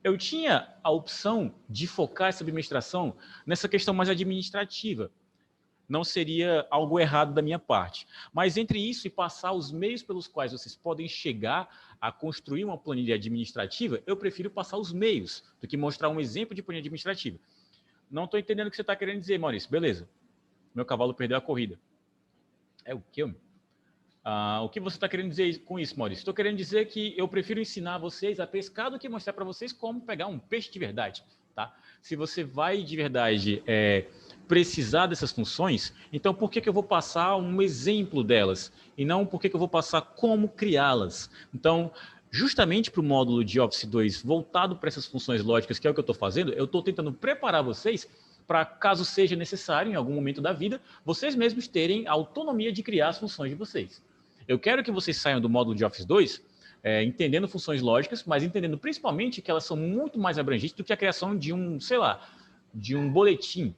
eu tinha a opção de focar essa administração nessa questão mais administrativa. Não seria algo errado da minha parte. Mas entre isso e passar os meios pelos quais vocês podem chegar a construir uma planilha administrativa, eu prefiro passar os meios do que mostrar um exemplo de planilha administrativa. Não estou entendendo o que você está querendo dizer, Maurício. Beleza. Meu cavalo perdeu a corrida. É o quê? O que você está querendo dizer com isso, Maurício? Estou querendo dizer que eu prefiro ensinar vocês a pescar do que mostrar para vocês como pegar um peixe de verdade. Tá? Se você vai de verdade precisar dessas funções, então por que eu vou passar um exemplo delas? E não por que eu vou passar como criá-las? Então, justamente para o módulo de Office 2 voltado para essas funções lógicas, que é o que eu estou fazendo, eu estou tentando preparar vocês para, caso seja necessário, em algum momento da vida, vocês mesmos terem a autonomia de criar as funções de vocês. Eu quero que vocês saiam do módulo de Office 2 entendendo funções lógicas, mas entendendo principalmente que elas são muito mais abrangentes do que a criação de um, sei lá, de um boletim.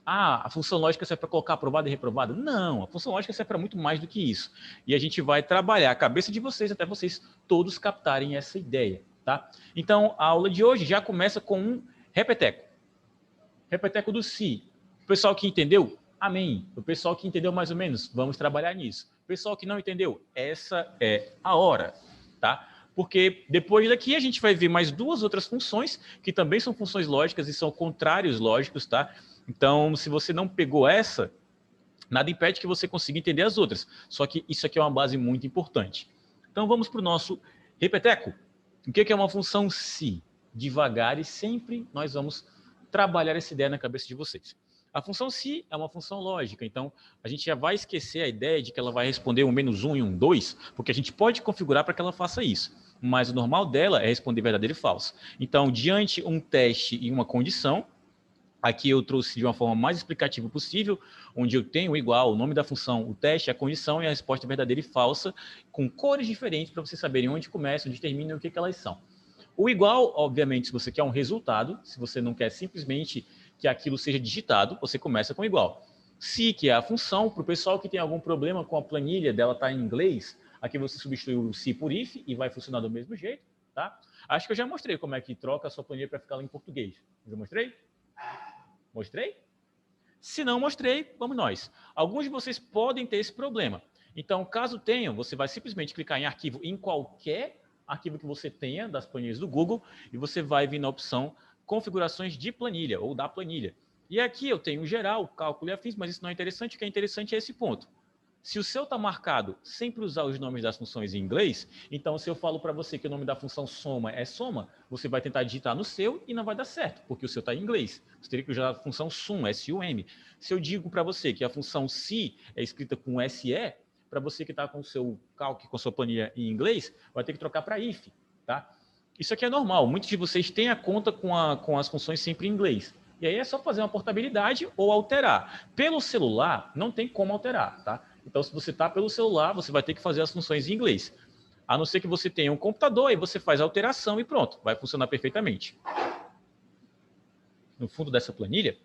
A função lógica serve para colocar aprovado e reprovado? Não, a função lógica serve para muito mais do que isso. E a gente vai trabalhar a cabeça de vocês até vocês todos captarem essa ideia, tá? Então, a aula de hoje já começa com um repeteco. Repeteco do si. O pessoal que entendeu, amém. O pessoal que entendeu mais ou menos, vamos trabalhar nisso. O pessoal que não entendeu, essa é a hora, tá? Porque depois daqui a gente vai ver mais duas outras funções, que também são funções lógicas e são contrários lógicos, tá? Então, se você não pegou essa, nada impede que você consiga entender as outras. Só que isso aqui é uma base muito importante. Então, vamos para o nosso repeteco. O que é uma função si? Devagar e sempre nós vamos trabalhar essa ideia na cabeça de vocês. A função si é uma função lógica, então a gente já vai esquecer a ideia de que ela vai responder um -1 e um 2, porque a gente pode configurar para que ela faça isso. Mas o normal dela é responder verdadeiro e falso. Então, diante um teste e uma condição, aqui eu trouxe de uma forma mais explicativa possível, onde eu tenho igual o nome da função, o teste, a condição e a resposta verdadeira e falsa, com cores diferentes para vocês saberem onde começam, onde terminam e o que elas são. O igual, obviamente, se você quer um resultado, se você não quer simplesmente que aquilo seja digitado, você começa com igual. Se, que é a função, para o pessoal que tem algum problema com a planilha dela estar em inglês, aqui você substitui o se por if e vai funcionar do mesmo jeito, tá? Acho que eu já mostrei como é que troca a sua planilha para ficar lá em português. Já mostrei? Mostrei? Se não mostrei, vamos nós. Alguns de vocês podem ter esse problema. Então, caso tenham, você vai simplesmente clicar em arquivo em qualquer arquivo que você tenha das planilhas do Google e você vai vir na opção configurações de planilha ou da planilha. E aqui eu tenho geral, cálculo e afins, mas isso não é interessante. O que é interessante é esse ponto. Se o seu está marcado sempre usar os nomes das funções em inglês, então se eu falo para você que o nome da função soma é soma, você vai tentar digitar no seu e não vai dar certo, porque o seu está em inglês. Você teria que usar a função sum, S-U-M. Se eu digo para você que a função si é escrita com S-E, para você que está com o seu cálculo, com a sua planilha em inglês, vai ter que trocar para if, tá? Isso aqui é normal. Muitos de vocês têm a conta com as funções sempre em inglês. E aí é só fazer uma portabilidade ou alterar. Pelo celular, não tem como alterar, tá? Então, se você está pelo celular, você vai ter que fazer as funções em inglês. A não ser que você tenha um computador, aí você faz a alteração e pronto, vai funcionar perfeitamente. No fundo dessa planilha,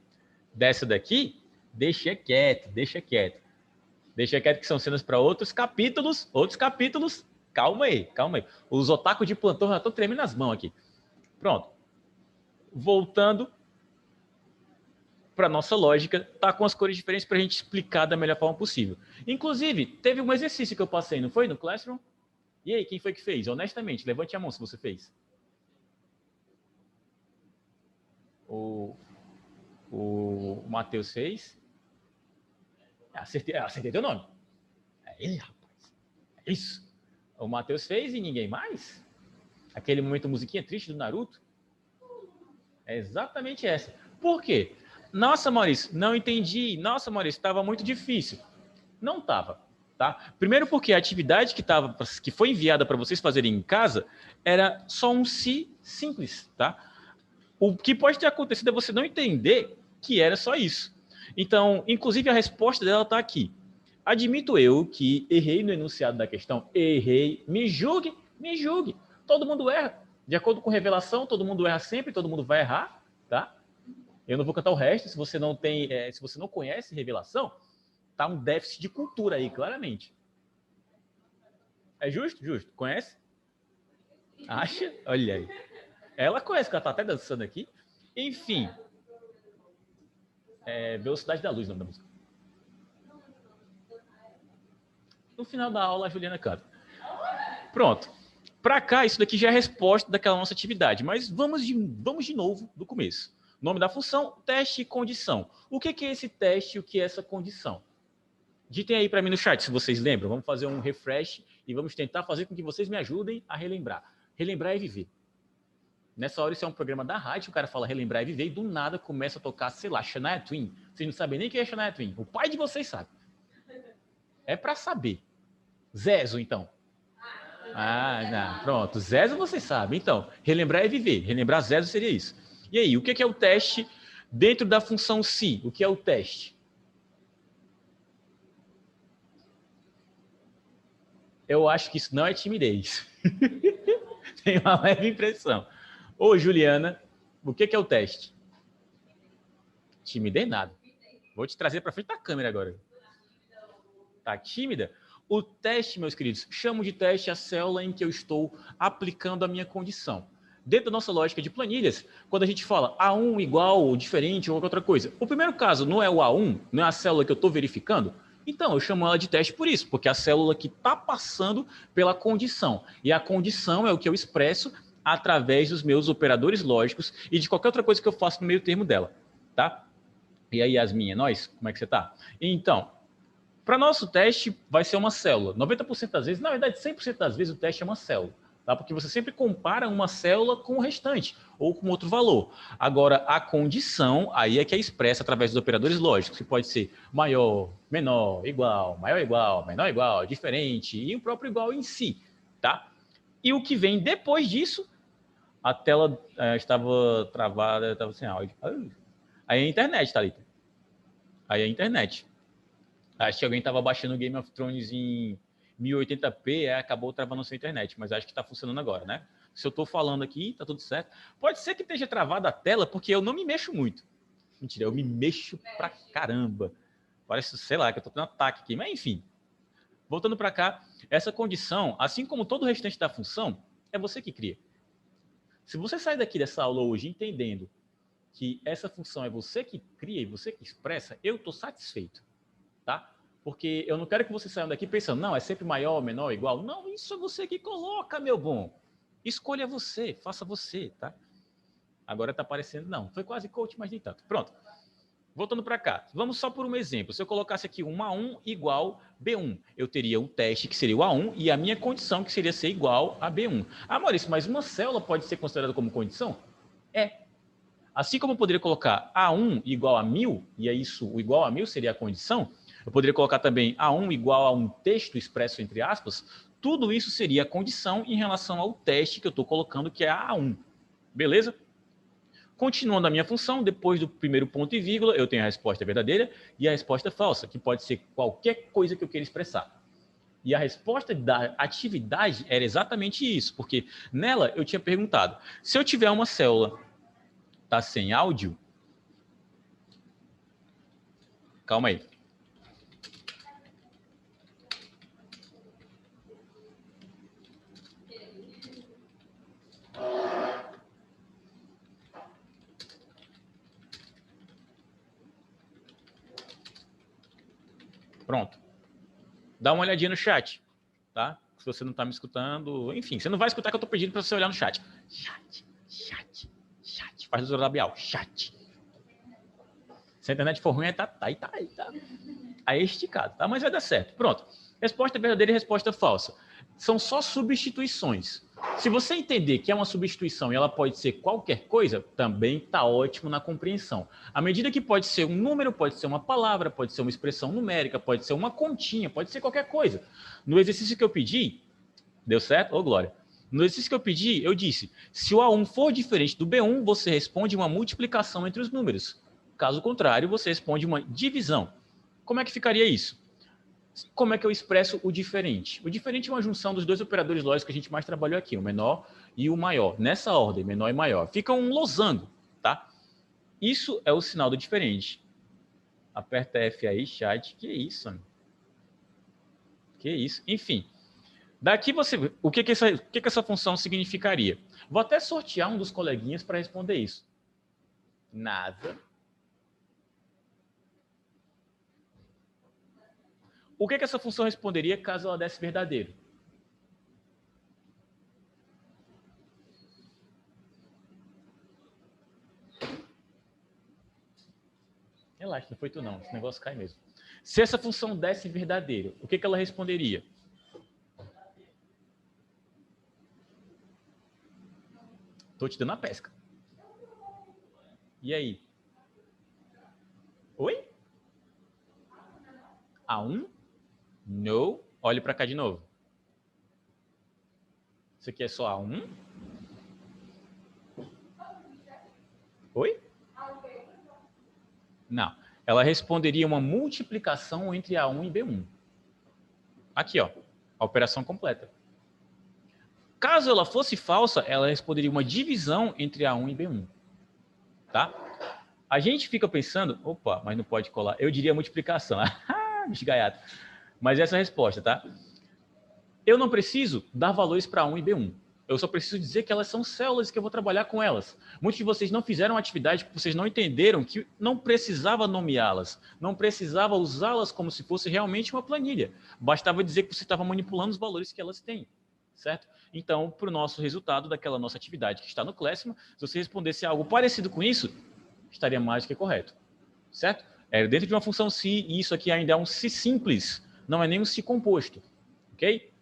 dessa daqui, deixa quieto, deixa quieto. Deixa quieto que são cenas para outros capítulos. Calma aí, calma aí. Os otakus de plantão já estão tremendo as mãos aqui. Pronto. Voltando para nossa lógica, tá com as cores diferentes para a gente explicar da melhor forma possível. Inclusive, teve um exercício que eu passei, não foi? No Classroom? E aí, quem foi que fez? Honestamente, levante a mão se você fez. O Matheus fez. Acertei teu nome. É ele, rapaz. É isso. O Matheus fez e ninguém mais? Aquele momento musiquinha triste do Naruto? É exatamente essa. Por quê? Nossa, Maurício, não entendi. Nossa, Maurício, estava muito difícil. Não estava, tá? Primeiro porque a atividade que foi enviada para vocês fazerem em casa era só um si simples, tá? O que pode ter acontecido é você não entender que era só isso. Então, inclusive a resposta dela está aqui. Admito eu que errei no enunciado da questão, errei, me julgue, me julgue. Todo mundo erra. De acordo com revelação, todo mundo erra sempre, todo mundo vai errar, tá? Eu não vou cantar o resto, se você não tem, se você não conhece revelação, tá um déficit de cultura aí, claramente. É justo? Justo. Conhece? Acha? Olha aí. Ela conhece, que ela tá até dançando aqui. Enfim. Velocidade da Luz, o nome da música. No final da aula, a Juliana canta. Pronto. Para cá, isso daqui já é a resposta daquela nossa atividade. Mas vamos de novo do começo. Nome da função, teste e condição. O que é esse teste e o que é essa condição? Ditem aí para mim no chat, se vocês lembram. Vamos fazer um refresh e vamos tentar fazer com que vocês me ajudem a relembrar. Relembrar é viver. Nessa hora, isso é um programa da rádio, o cara fala relembrar e viver, e do nada começa a tocar, sei lá, Shania Twain. Vocês não sabem nem quem é Shania Twain. O pai de vocês sabe. É para saber. Zezo, então. Não. Pronto. Zezo vocês sabem. Então, relembrar é viver. Relembrar Zezo seria isso. E aí, o que é o teste dentro da função se? O que é o teste? Eu acho que isso não é timidez. Tem uma leve impressão. Ô, Juliana, o que é o teste? Timidez nada. Vou te trazer para frente da câmera agora. Tá tímida? O teste, meus queridos, chamo de teste a célula em que eu estou aplicando a minha condição. Dentro da nossa lógica de planilhas, quando a gente fala A1 igual, ou diferente, ou qualquer outra coisa, o primeiro caso não é o A1, não é a célula que eu estou verificando, então eu chamo ela de teste por isso, porque é a célula que está passando pela condição. E a condição é o que eu expresso através dos meus operadores lógicos e de qualquer outra coisa que eu faço no meio termo dela. Tá? E aí, Yasmin, é nóis? Como é que você está? Então, para nosso teste, vai ser uma célula. 90% das vezes, na verdade, 100% das vezes, o teste é uma célula. Tá? Porque você sempre compara uma célula com o restante, ou com outro valor. Agora, a condição, aí é que é expressa através dos operadores lógicos, que pode ser maior, menor, igual, maior igual, menor igual, diferente, e o próprio igual em si. Tá? E o que vem depois disso, a tela estava travada, estava sem áudio. Aí é a internet, Thalita. Aí é a internet. Acho que alguém estava baixando o Game of Thrones em 1080p, acabou travando sua internet, mas acho que está funcionando agora, né? Se eu estou falando aqui, está tudo certo. Pode ser que esteja travada a tela, porque eu não me mexo muito. Mentira, eu me mexo pra caramba. Parece, sei lá, que eu estou tendo ataque aqui. Mas, enfim. Voltando para cá, essa condição, assim como todo o restante da função, é você que cria. Se você sair daqui dessa aula hoje entendendo que essa função é você que cria e você que expressa, eu estou satisfeito. Tá? Porque eu não quero que você saia daqui pensando, não, é sempre maior, menor, igual. Não, isso é você que coloca, meu bom. Escolha você, faça você, tá? Agora tá aparecendo, não, foi quase coach, mas nem tanto. Pronto. Voltando para cá, vamos só por um exemplo. Se eu colocasse aqui um A1 igual B1, eu teria um teste que seria o A1 e a minha condição que seria ser igual a B1. Ah, Maurício, mas uma célula pode ser considerada como condição? É. Assim como eu poderia colocar A1 igual a 1000, e é isso, o igual a 1000 seria a condição, eu poderia colocar também A1 igual a um texto expresso entre aspas, tudo isso seria a condição em relação ao teste que eu estou colocando, que é a A1. Beleza? Continuando a minha função, depois do primeiro ponto e vírgula, eu tenho a resposta verdadeira e a resposta falsa, que pode ser qualquer coisa que eu queira expressar. E a resposta da atividade era exatamente isso, porque nela eu tinha perguntado, se eu tiver uma célula tá sem áudio, calma aí. Pronto. Dá uma olhadinha no chat, tá? Se você não está me escutando, enfim, você não vai escutar que eu estou pedindo para você olhar no chat. Chat. Faz o labial, chat. Se a internet for ruim, tá. Aí é esticado, tá? Mas vai dar certo. Pronto. Resposta verdadeira e resposta falsa. São só substituições. Se você entender que é uma substituição e ela pode ser qualquer coisa, também está ótimo na compreensão. À medida que pode ser um número, pode ser uma palavra, pode ser uma expressão numérica, pode ser uma continha, pode ser qualquer coisa. No exercício que eu pedi, deu certo? Ô, Glória. No exercício que eu pedi, eu disse, se o A1 for diferente do B1, você responde uma multiplicação entre os números. Caso contrário, você responde uma divisão. Como é que ficaria isso? Como é que eu expresso o diferente? O diferente é uma junção dos dois operadores lógicos que a gente mais trabalhou aqui, o menor e o maior. Nessa ordem, menor e maior. Fica um losango, tá? Isso é o sinal do diferente. Aperta F aí, chat. Que isso, amigo? Que isso? Enfim. Daqui você... O que essa função significaria? Vou até sortear um dos coleguinhas para responder isso. Nada. O que essa função responderia caso ela desse verdadeiro? Relaxa, não foi tu não. Esse negócio cai mesmo. Se essa função desse verdadeiro, o que ela responderia? Tô te dando a pesca. E aí? Oi? A1? No. Olhe para cá de novo. Isso aqui é só A1? Oi? Não. Ela responderia uma multiplicação entre A1 e B1. Aqui, ó. A operação completa. Caso ela fosse falsa, ela responderia uma divisão entre A1 e B1. Tá? A gente fica pensando, opa, mas não pode colar. Eu diria multiplicação. Bicho gaiato. Mas essa é a resposta, tá? Eu não preciso dar valores para A1 e B1. Eu só preciso dizer que elas são células e que eu vou trabalhar com elas. Muitos de vocês não fizeram atividade porque vocês não entenderam que não precisava nomeá-las, não precisava usá-las como se fosse realmente uma planilha. Bastava dizer que você estava manipulando os valores que elas têm, certo? Então, para o nosso resultado daquela nossa atividade que está no Classroom, se você respondesse algo parecido com isso, estaria mais do que correto, certo? É dentro de uma função se, e isso aqui ainda é um se simples, não é nem um se composto, ok?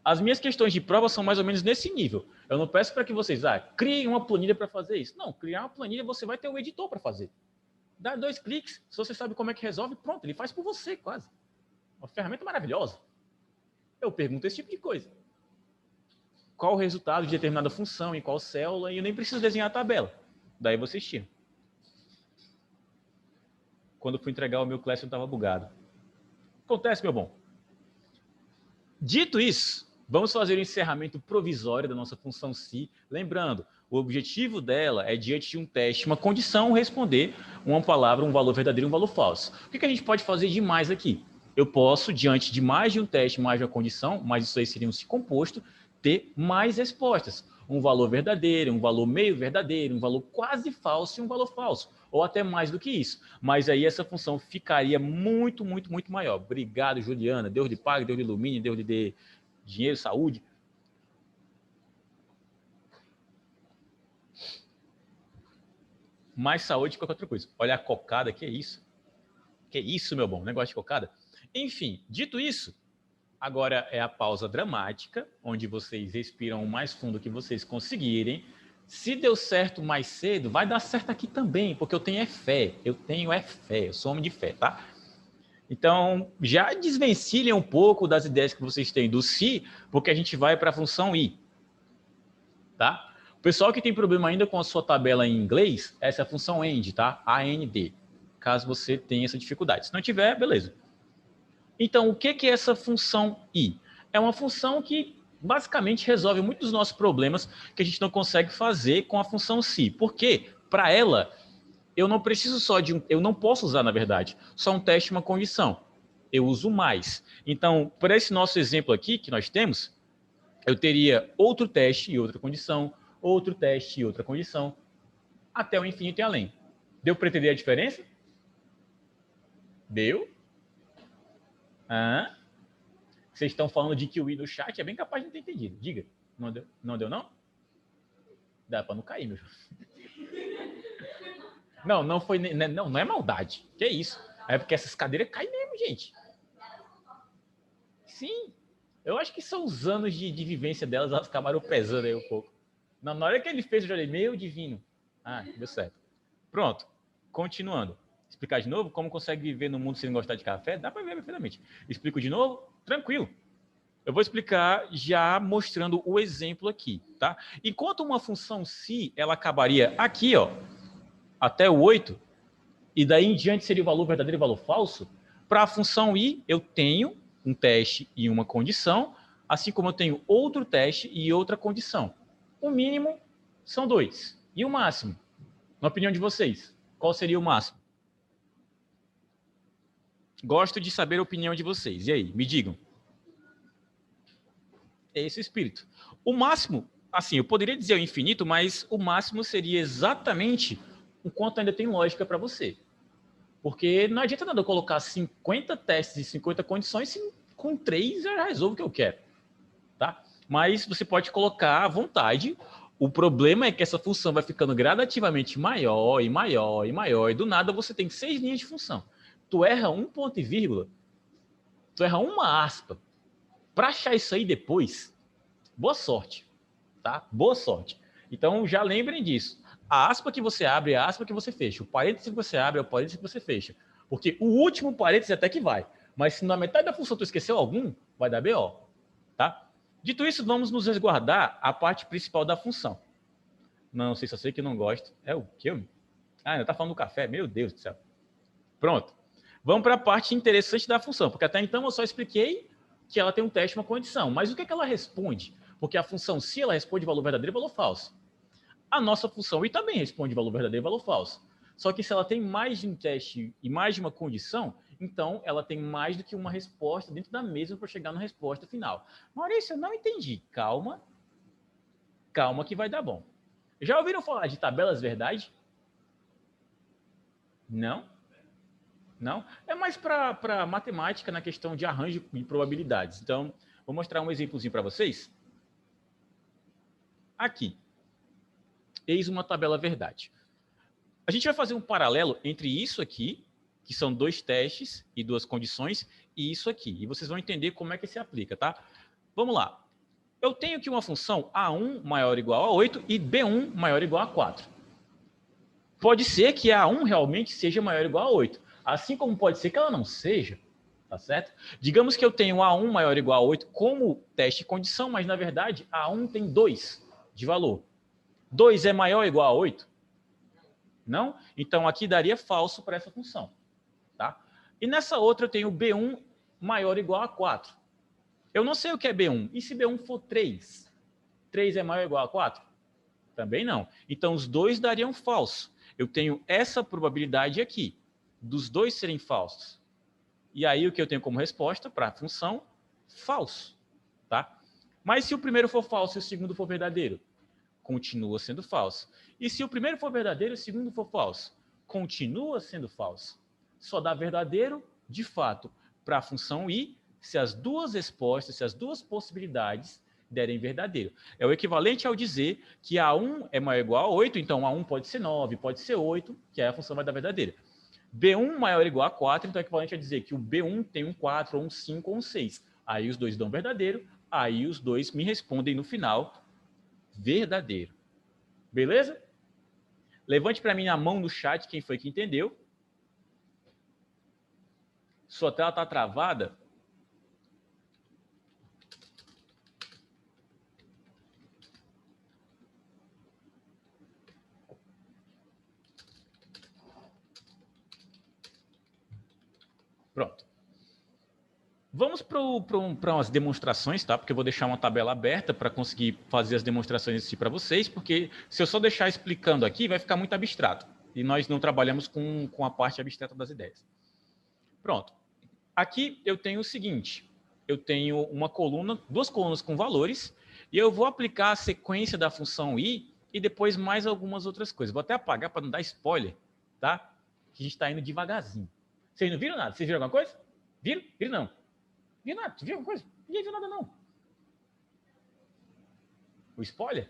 As minhas questões de prova são mais ou menos nesse nível. Eu não peço para que vocês criem uma planilha para fazer isso. Não, criar uma planilha você vai ter um editor para fazer. Dá 2 cliques, se você sabe como é que resolve, pronto, ele faz por você quase. Uma ferramenta maravilhosa. Eu pergunto esse tipo de coisa. Qual o resultado de determinada função, em qual célula, e eu nem preciso desenhar a tabela. Daí vocês tiram. Quando eu fui entregar o meu Classroom, estava bugado. Acontece, meu bom. Dito isso, vamos fazer o encerramento provisório da nossa função se. Lembrando, o objetivo dela é, diante de um teste, uma condição, responder uma palavra, um valor verdadeiro e um valor falso. O que a gente pode fazer de mais aqui? Eu posso, diante de mais de um teste, mais de uma condição, mas isso aí seria um se composto, ter mais respostas. Um valor verdadeiro, um valor meio verdadeiro, um valor quase falso e um valor falso. Ou até mais do que isso. Mas aí essa função ficaria muito, muito, muito maior. Obrigado, Juliana. Deus lhe pague, Deus lhe ilumine, Deus lhe dê dinheiro, saúde. Mais saúde que qualquer outra coisa. Olha a cocada, que é isso? Que é isso, meu bom? Negócio de cocada? Enfim, dito isso, agora é a pausa dramática, onde vocês respiram o mais fundo que vocês conseguirem. Se deu certo mais cedo, vai dar certo aqui também, porque eu tenho fé. Eu tenho fé, eu sou homem de fé, tá? Então, já desvencilhem um pouco das ideias que vocês têm do se, porque a gente vai para a função i, tá? O pessoal que tem problema ainda com a sua tabela em inglês, essa é a função AND, tá? AND, caso você tenha essa dificuldade. Se não tiver, beleza. Então, o que é essa função i? É uma função que basicamente resolve muitos dos nossos problemas que a gente não consegue fazer com a função se. Porque, para ela, eu não preciso só de eu não posso usar, na verdade, só um teste e uma condição. Eu uso mais. Então, para esse nosso exemplo aqui que nós temos, eu teria outro teste e outra condição, outro teste e outra condição, até o infinito e além. Deu para entender a diferença? Deu? Vocês estão falando de QI no chat, é bem capaz de não ter entendido. Diga. Não deu? Não deu, não? Dá para não cair, meu. Não, não foi. Não é maldade. Que isso? É porque essas cadeiras caem mesmo, gente. Sim. Eu acho que são os anos de vivência delas, elas acabaram pesando aí um pouco. Na hora que ele fez, eu já falei, meu divino. Deu certo. Pronto. Continuando. Explicar de novo como consegue viver no mundo sem gostar de café? Dá para ver perfeitamente. Explico de novo? Tranquilo. Eu vou explicar já mostrando o exemplo aqui, tá? Enquanto uma função se, ela acabaria aqui, ó, até o 8, e daí em diante seria o valor verdadeiro e o valor falso, para a função i, eu tenho um teste e uma condição, assim como eu tenho outro teste e outra condição. O mínimo são 2. E o máximo? Na opinião de vocês, qual seria o máximo? Gosto de saber a opinião de vocês. E aí, me digam. É esse o espírito. O máximo, assim, eu poderia dizer o infinito, mas o máximo seria exatamente o quanto ainda tem lógica para você. Porque não adianta nada eu colocar 50 testes e 50 condições se com 3 eu já resolvo o que eu quero. Tá? Mas você pode colocar à vontade. O problema é que essa função vai ficando gradativamente maior e maior e maior, e do nada você tem 6 linhas de função. Tu erra um ponto e vírgula, tu erra uma aspa. Para achar isso aí depois, boa sorte, tá? Boa sorte. Então já lembrem disso. A aspa que você abre é a aspa que você fecha. O parênteses que você abre é o parênteses que você fecha. Porque o último parênteses até que vai. Mas se na metade da função tu esqueceu algum, vai dar BO, tá? Dito isso, vamos nos resguardar a parte principal da função. Não sei se eu sei que não gosto. É o quê? Ah, ainda tá falando do café. Meu Deus do céu. Pronto. Vamos para a parte interessante da função, porque até então eu só expliquei que ela tem um teste e uma condição. Mas o que é que ela responde? Porque a função se ela responde valor verdadeiro e valor falso. A nossa função i também responde valor verdadeiro e valor falso. Só que se ela tem mais de um teste e mais de uma condição, então ela tem mais do que uma resposta dentro da mesma para chegar na resposta final. Maurício, eu não entendi. Calma. Calma que vai dar bom. Já ouviram falar de tabelas verdade? Não? Não? É mais para matemática na questão de arranjo de probabilidades. Então, vou mostrar um exemplozinho para vocês. Aqui. Eis uma tabela verdade. A gente vai fazer um paralelo entre isso aqui, que são 2 testes e 2 condições, e isso aqui. E vocês vão entender como é que se aplica, tá? Vamos lá. Eu tenho aqui uma função A1 maior ou igual a 8 e B1 maior ou igual a 4. Pode ser que a A1 realmente seja maior ou igual a 8, assim como pode ser que ela não seja, tá certo? Digamos que eu tenho A1 maior ou igual a 8 como teste e condição, mas na verdade A1 tem 2 de valor. 2 é maior ou igual a 8? Não? Então aqui daria falso para essa função, tá? E nessa outra eu tenho B1 maior ou igual a 4. Eu não sei o que é B1. E se B1 for 3? 3 é maior ou igual a 4? Também não. Então os dois dariam falso. Eu tenho essa probabilidade aqui, dos dois serem falsos. E aí o que eu tenho como resposta para a função? Falso, tá? Mas se o primeiro for falso e o segundo for verdadeiro? Continua sendo falso. E se o primeiro for verdadeiro e o segundo for falso? Continua sendo falso. Só dá verdadeiro, de fato, para a função i, se as duas respostas, se as duas possibilidades derem verdadeiro. É o equivalente ao dizer que A1 é maior ou igual a 8, então A1 pode ser 9, pode ser 8, que aí a função vai dar verdadeira. B1 maior ou igual a 4, então é equivalente a dizer que o B1 tem um 4, ou um 5, ou um 6. Aí os dois dão verdadeiro, aí os dois me respondem no final verdadeiro. Beleza? Levante para mim a mão no chat quem foi que entendeu. Sua tela está travada? Pronto. Vamos para umas demonstrações, tá? Porque eu vou deixar uma tabela aberta para conseguir fazer as demonstrações para vocês, porque se eu só deixar explicando aqui, vai ficar muito abstrato. E nós não trabalhamos com a parte abstrata das ideias. Pronto. Aqui eu tenho o seguinte. Eu tenho uma coluna, 2 colunas com valores, e eu vou aplicar a sequência da função i e depois mais algumas outras coisas. Vou até apagar para não dar spoiler, tá? Que a gente está indo devagarzinho. Vocês não viram nada? Vocês viram alguma coisa? Viram? Viram não? Viu nada? Viu alguma coisa? Ninguém viu nada, não. O spoiler?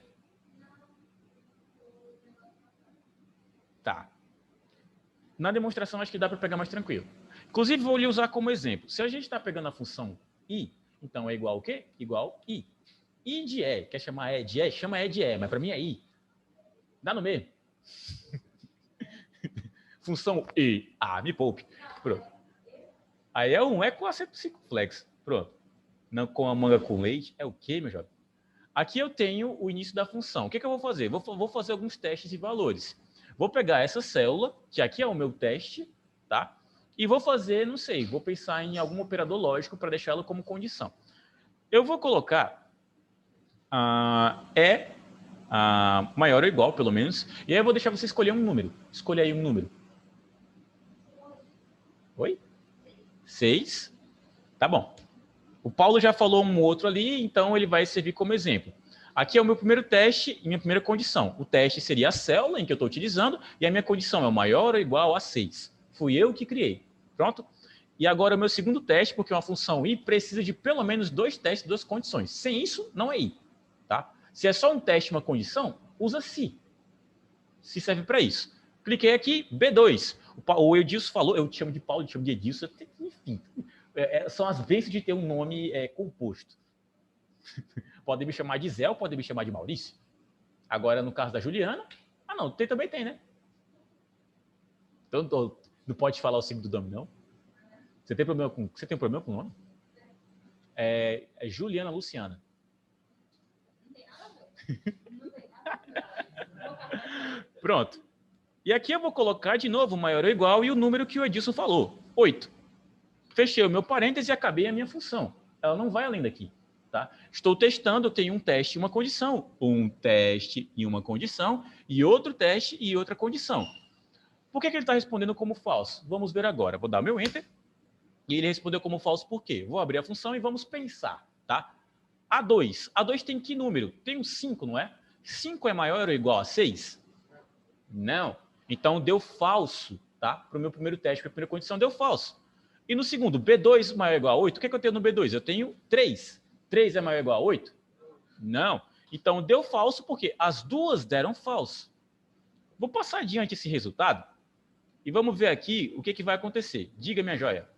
Tá. Na demonstração, acho que dá para pegar mais tranquilo. Inclusive, vou lhe usar como exemplo. Se a gente está pegando a função i, então é igual o quê? Igual i. I de e. Quer chamar e de e? Chama e de e, mas para mim é i. Dá no meio. Função e. Ah, me poupe. Pronto. Aí é um é com acento circunflexo. Pronto. Não com a manga com leite. É o quê, meu jovem? Aqui eu tenho o início da função. O que eu vou fazer? Vou fazer alguns testes de valores. Vou pegar essa célula, que aqui é o meu teste, tá? E vou fazer, não sei, vou pensar em algum operador lógico para deixá-lo como condição. Eu vou colocar maior ou igual, pelo menos, e aí eu vou deixar você escolher um número. Escolha aí um número. Oi? 6. Tá bom. O Paulo já falou um outro ali, então ele vai servir como exemplo. Aqui é o meu primeiro teste e minha primeira condição. O teste seria a célula em que eu estou utilizando e a minha condição é o maior ou igual a 6. Fui eu que criei. Pronto? E agora o meu segundo teste, porque uma função i precisa de pelo menos 2 testes, 2 condições. Sem isso, não é i. Tá? Se é só um teste e uma condição, usa se. Se serve para isso. Cliquei aqui, B2. O Edilson falou, eu te chamo de Paulo, eu te chamo de Edilson, enfim. São as vezes de ter um nome composto. Podem me chamar de Zé ou podem me chamar de Maurício. Agora, no caso da Juliana, não, também tem, né? Então, não pode falar o signo do nome, não? Você tem um problema com o nome? É Juliana Luciana. Pronto. E aqui eu vou colocar de novo o maior ou igual e o número que o Edilson falou, 8. Fechei o meu parêntese e acabei a minha função. Ela não vai além daqui. Tá? Estou testando, eu tenho um teste e uma condição. Um teste e uma condição, e outro teste e outra condição. Por que ele está respondendo como falso? Vamos ver agora. Vou dar meu Enter. E ele respondeu como falso por quê? Vou abrir a função e vamos pensar. Tá? A2. A2 tem que número? Tem um 5, não é? 5 é maior ou igual a 6? Não. Então deu falso. Tá? Para o meu primeiro teste, para a primeira condição, deu falso. E no segundo, B2 maior ou igual a 8, o que eu tenho no B2? Eu tenho 3. 3 é maior ou igual a 8? Não. Então, deu falso porque as duas deram falso. Vou passar adiante esse resultado e vamos ver aqui o que vai acontecer. Diga, minha joia.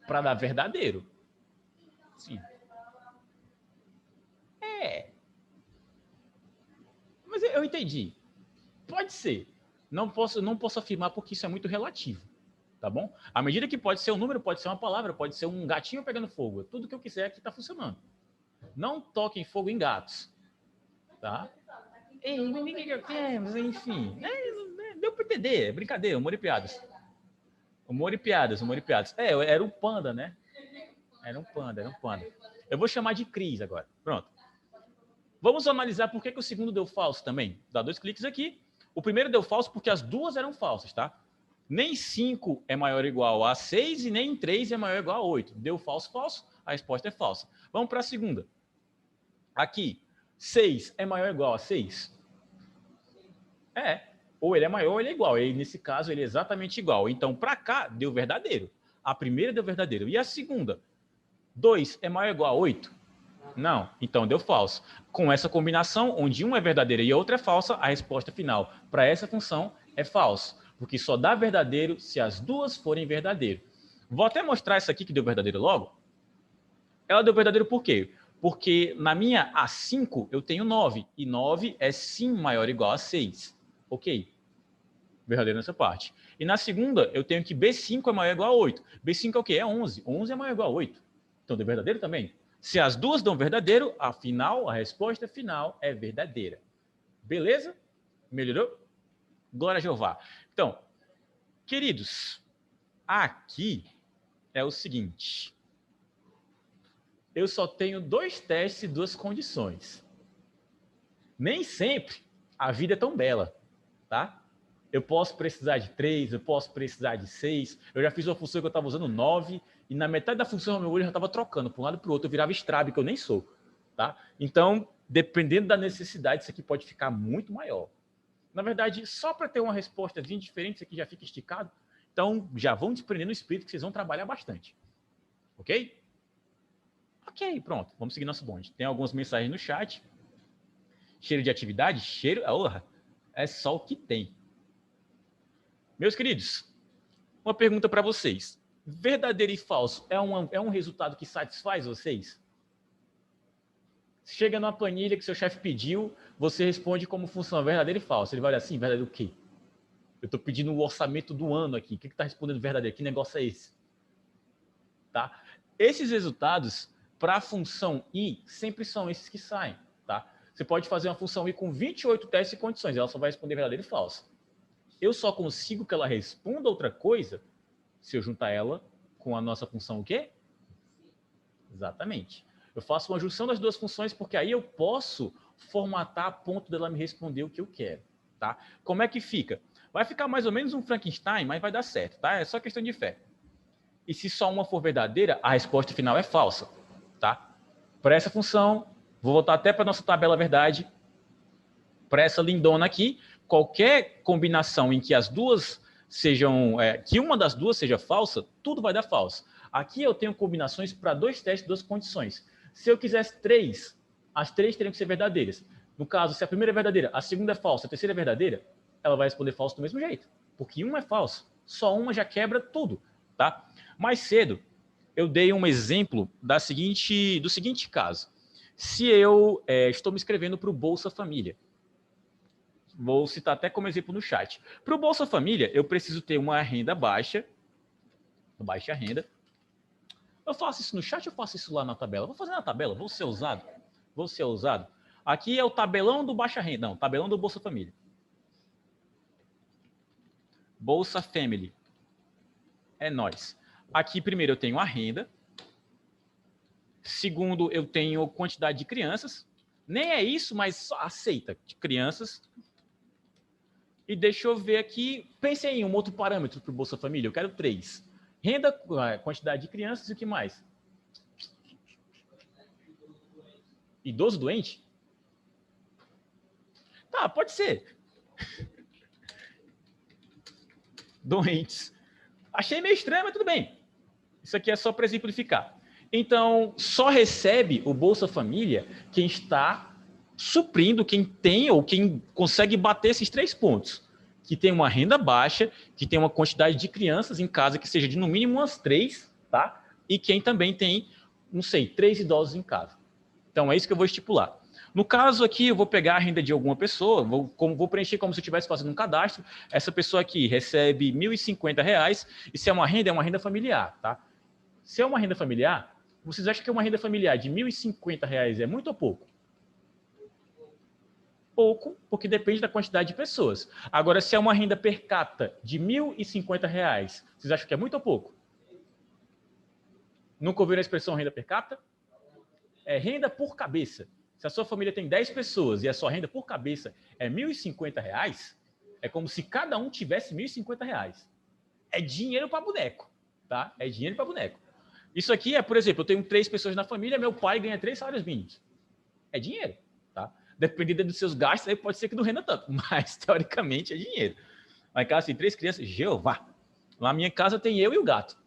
Para dar verdadeiro. Sim. Mas eu entendi. Pode ser. Não posso afirmar porque isso é muito relativo. Tá bom? À medida que pode ser um número, pode ser uma palavra, pode ser um gatinho pegando fogo. Tudo que eu quiser aqui está funcionando. Não toquem fogo em gatos. Tá? Mas enfim. Deu para entender. É brincadeira, humor e piadas. Humor e piadas. Era um panda, né? Era um panda. Eu vou chamar de Cris agora. Pronto. Vamos analisar por que o segundo deu falso também. Dá 2 cliques aqui. O primeiro deu falso porque as duas eram falsas, tá? Nem 5 é maior ou igual a 6 e nem 3 é maior ou igual a 8. Deu falso, falso. A resposta é falsa. Vamos para a segunda. Aqui, 6 é maior ou igual a 6? Ou ele é maior ou ele é igual. E nesse caso, ele é exatamente igual. Então, para cá, deu verdadeiro. A primeira deu verdadeiro. E a segunda? 2 é maior ou igual a 8? Não, então deu falso. Com essa combinação, onde uma é verdadeira e a outra é falsa, a resposta final para essa função é falso, porque só dá verdadeiro se as duas forem verdadeiro. Vou até mostrar isso aqui que deu verdadeiro logo. Ela deu verdadeiro por quê? Porque na minha A5 eu tenho 9, e 9 é sim maior ou igual a 6. Ok? Verdadeiro nessa parte. E na segunda eu tenho que B5 é maior ou igual a 8. B5 é o quê? É 11. 11 é maior ou igual a 8. Então deu verdadeiro também? Se as duas dão verdadeiro, a resposta final é verdadeira. Beleza? Melhorou? Glória a Jeová. Então, queridos, aqui é o seguinte. Eu só tenho 2 testes e 2 condições. Nem sempre a vida é tão bela, tá? Eu posso precisar de 3, eu posso precisar de 6. Eu já fiz uma função que eu estava usando 9, e na metade da função meu olho já estava trocando para um lado e para o outro, eu virava Strabe, que eu nem sou. Tá? Então, dependendo da necessidade, isso aqui pode ficar muito maior. Na verdade, só para ter uma resposta diferente, isso aqui já fica esticado. Então, já vão desprendendo o espírito que vocês vão trabalhar bastante. Ok? Ok, pronto. Vamos seguir nosso bonde. Tem algumas mensagens no chat. Cheiro de atividade? Cheiro? É só o que tem. Meus queridos, uma pergunta para vocês. Verdadeiro e falso é um resultado que satisfaz vocês? Chega numa planilha que seu chefe pediu, você responde como funciona verdadeiro e falso. Ele vai olhar assim, verdadeiro o quê? Eu estou pedindo o orçamento do ano aqui. O que está respondendo verdadeiro? Que negócio é esse? Tá? Esses resultados, para a função I, sempre são esses que saem. Tá? Você pode fazer uma função I com 28 testes e condições. Ela só vai responder verdadeiro e falso. Eu só consigo que ela responda outra coisa se eu juntar ela com a nossa função o quê? Exatamente. Eu faço uma junção das duas funções porque aí eu posso formatar a ponto dela me responder o que eu quero, tá? Como é que fica? Vai ficar mais ou menos um Frankenstein, mas vai dar certo, tá? É só questão de fé. E se só uma for verdadeira, a resposta final é falsa, tá? Para essa função, vou voltar até para nossa tabela verdade. Para essa lindona aqui, qualquer combinação em que as duas sejam, que uma das duas seja falsa, tudo vai dar falso. Aqui eu tenho combinações para 2 testes, 2 condições. Se eu quisesse 3, as 3 teriam que ser verdadeiras. No caso, se a primeira é verdadeira, a segunda é falsa, a terceira é verdadeira, ela vai responder falso do mesmo jeito, porque uma é falso. Só uma já quebra tudo, tá? Mais cedo, eu dei um exemplo do seguinte caso. Se eu estou me inscrevendo para o Bolsa Família, vou citar até como exemplo no chat. Para o Bolsa Família, eu preciso ter uma renda baixa renda. Eu faço isso no chat ou faço isso lá na tabela? Vou fazer na tabela, vou ser ousado. Aqui é o tabelão do baixa renda, não, tabelão do Bolsa Família. Bolsa Family. É nós. Aqui, primeiro, eu tenho a renda. Segundo, eu tenho quantidade de crianças. Nem é isso, mas só aceita de crianças. E deixa eu ver aqui. Pensei em um outro parâmetro para o Bolsa Família. Eu quero 3. Renda, quantidade de crianças e o que mais? Idoso doente? Tá, pode ser. Doentes. Achei meio estranho, mas tudo bem. Isso aqui é só para exemplificar. Então, só recebe o Bolsa Família quem está suprindo, quem tem ou quem consegue bater esses 3 pontos. Que tem uma renda baixa, que tem uma quantidade de crianças em casa que seja de no mínimo umas 3, tá? E quem também tem, não sei, 3 idosos em casa. Então, é isso que eu vou estipular. No caso aqui, eu vou pegar a renda de alguma pessoa, vou preencher como se eu estivesse fazendo um cadastro. Essa pessoa aqui recebe R$ 1.050, e se é uma renda familiar, tá? Se é uma renda familiar, vocês acham que uma renda familiar de R$ 1.050 é muito ou pouco? Pouco, porque depende da quantidade de pessoas. Agora, se é uma renda per capita de R$ 1.050, vocês acham que é muito ou pouco? Nunca ouviram a expressão renda per capita? É renda por cabeça. Se a sua família tem 10 pessoas e a sua renda por cabeça é R$ 1.050, é como se cada um tivesse R$ 1.050. É dinheiro para boneco, tá? É dinheiro para boneco. Isso aqui é, por exemplo, eu tenho 3 pessoas na família, meu pai ganha 3 salários mínimos. É dinheiro, tá? Dependendo dos seus gastos, aí pode ser que não renda tanto, mas teoricamente é dinheiro. Lá em casa tem 3 crianças, Jeová. Lá na minha casa tem eu e o gato.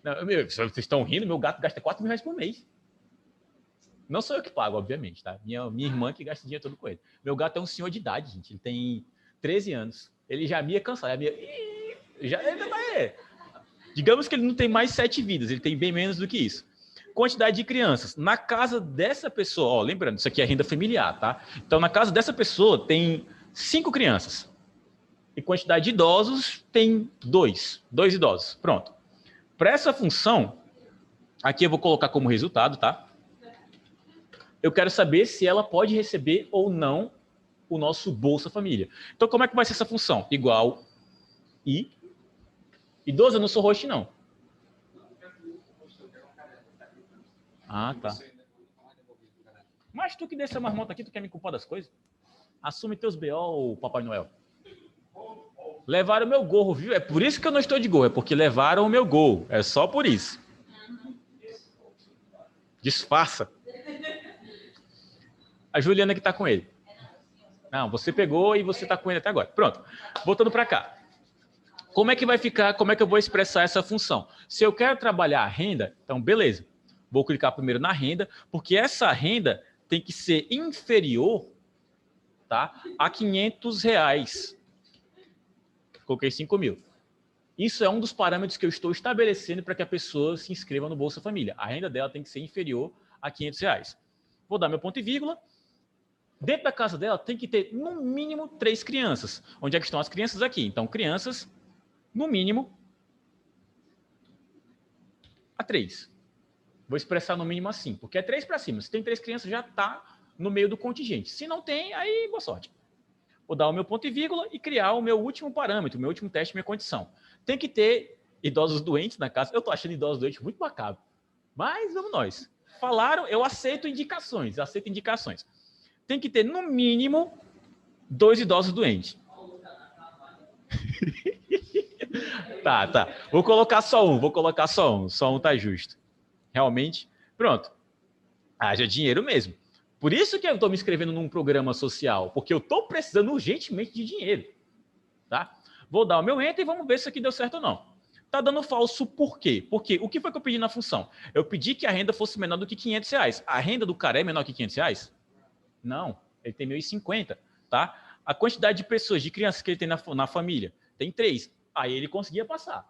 Não, vocês estão rindo, meu gato gasta R$ 4.000 por mês. Não sou eu que pago, obviamente, tá? Minha irmã que gasta dinheiro todo com ele. Meu gato é um senhor de idade, gente. Ele tem 13 anos. Ele já me ia cansar. Digamos que ele não tem mais 7 vidas, ele tem bem menos do que isso. Quantidade de crianças. Na casa dessa pessoa, ó, lembrando, isso aqui é renda familiar, tá? Então, na casa dessa pessoa tem 5 crianças. E quantidade de idosos tem 2 idosos. Pronto. Para essa função, aqui eu vou colocar como resultado, tá? Eu quero saber se ela pode receber ou não o nosso Bolsa Família. Então, como é que vai ser essa função? Igual I. Idoso, eu não sou host, não. Ah, tá. Mas tu que deixa essa marmota aqui, tu quer me culpar das coisas? Assume teus BO, Papai Noel. Levaram o meu gorro, viu? É por isso que eu não estou de gorro, é porque levaram o meu gorro. É só por isso. Disfarça. A Juliana que tá com ele. Não, você pegou e você tá com ele até agora. Pronto. Voltando para cá. Como é que vai ficar? Como é que eu vou expressar essa função? Se eu quero trabalhar a renda, então beleza. Vou clicar primeiro na renda, porque essa renda tem que ser inferior, tá, a R$ 500. Coloquei 5.000. Isso é um dos parâmetros que eu estou estabelecendo para que a pessoa se inscreva no Bolsa Família. A renda dela tem que ser inferior a R$ 500. Vou dar meu ponto e vírgula. Dentro da casa dela tem que ter, no mínimo, 3 crianças. Onde é que estão as crianças? Aqui. Então, crianças, no mínimo, a 3. Vou expressar no mínimo assim, porque é 3 para cima. Se tem 3 crianças, já está no meio do contingente. Se não tem, aí boa sorte. Vou dar o meu ponto e vírgula e criar o meu último parâmetro, o meu último teste, minha condição. Tem que ter idosos doentes na casa. Eu estou achando idosos doentes muito macabro. Mas vamos nós. Falaram, eu aceito indicações. Tem que ter, no mínimo, 2 idosos doentes. Tá. Vou colocar só um. Só um tá justo. Realmente, pronto. Haja dinheiro mesmo. Por isso que eu estou me inscrevendo num programa social, porque eu estou precisando urgentemente de dinheiro. Tá? Vou dar o meu enter e vamos ver se aqui deu certo ou não. Tá dando falso por quê? Porque o que foi que eu pedi na função? Eu pedi que a renda fosse menor do que R$500. A renda do cara é menor que R$500? Não, ele tem 1.050, tá? A quantidade de pessoas, de crianças que ele tem na família, tem 3. Aí ele conseguia passar.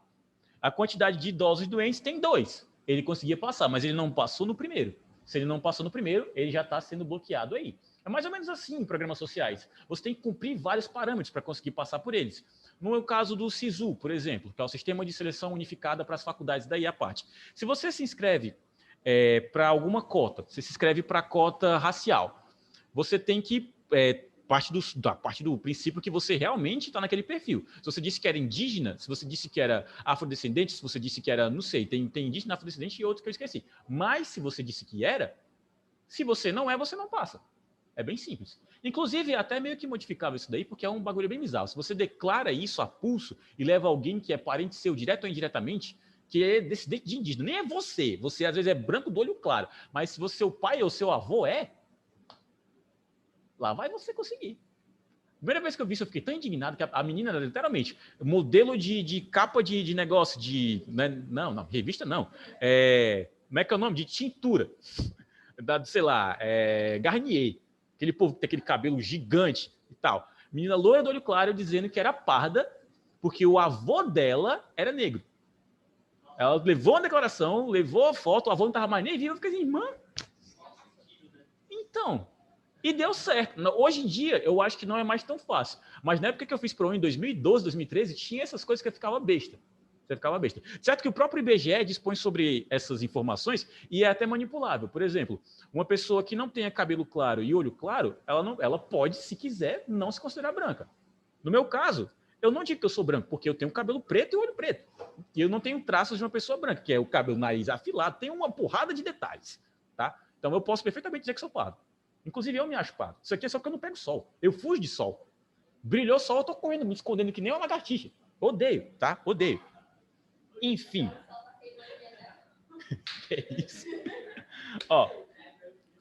A quantidade de idosos doentes tem 2. Ele conseguia passar, mas ele não passou no primeiro. Se ele não passou no primeiro, ele já está sendo bloqueado aí. É mais ou menos assim em programas sociais. Você tem que cumprir vários parâmetros para conseguir passar por eles. No caso do SISU, por exemplo, que é o Sistema de Seleção Unificada para as Faculdades, daí a parte. Se você se inscreve para alguma cota, você se inscreve para a cota racial, você tem que parte do princípio que você realmente está naquele perfil. Se você disse que era indígena, se você disse que era afrodescendente, se você disse que era, não sei, tem indígena, afrodescendente e outro que eu esqueci. Mas se você disse que era, se você não é, você não passa. É bem simples. Inclusive, é até meio que modificável isso daí, porque é um bagulho bem bizarro. Se você declara isso a pulso e leva alguém que é parente seu, direto ou indiretamente, que é descendente de indígena, nem é você. Você, às vezes, é branco do olho claro. Mas se você, seu pai ou seu avô lá vai você conseguir. Primeira vez que eu vi isso, eu fiquei tão indignado que a menina, literalmente, modelo de capa de negócio, não, revista não. Como é que é o nome? De tintura. Sei lá, Garnier. Aquele povo que tem aquele cabelo gigante e tal. Menina loira do olho claro dizendo que era parda, porque o avô dela era negro. Ela levou a declaração, levou a foto, o avô não estava mais nem vivo. Eu fiquei assim, irmã. Então, e deu certo. Hoje em dia, eu acho que não é mais tão fácil. Mas na época que eu fiz ProUni, em 2012, 2013, tinha essas coisas que eu ficava besta. Certo que o próprio IBGE dispõe sobre essas informações e é até manipulável. Por exemplo, uma pessoa que não tenha cabelo claro e olho claro, ela pode, se quiser, não se considerar branca. No meu caso, eu não digo que eu sou branco, porque eu tenho cabelo preto e olho preto. E eu não tenho traços de uma pessoa branca, que é o cabelo, nariz afilado, tem uma porrada de detalhes. Tá? Então eu posso perfeitamente dizer que sou pardo. Inclusive, eu me acho pardo. Isso aqui é só porque eu não pego sol. Eu fujo de sol. Brilhou sol, eu tô correndo, me escondendo que nem uma lagartixa. Odeio, tá? Odeio. Enfim. É isso. Ó,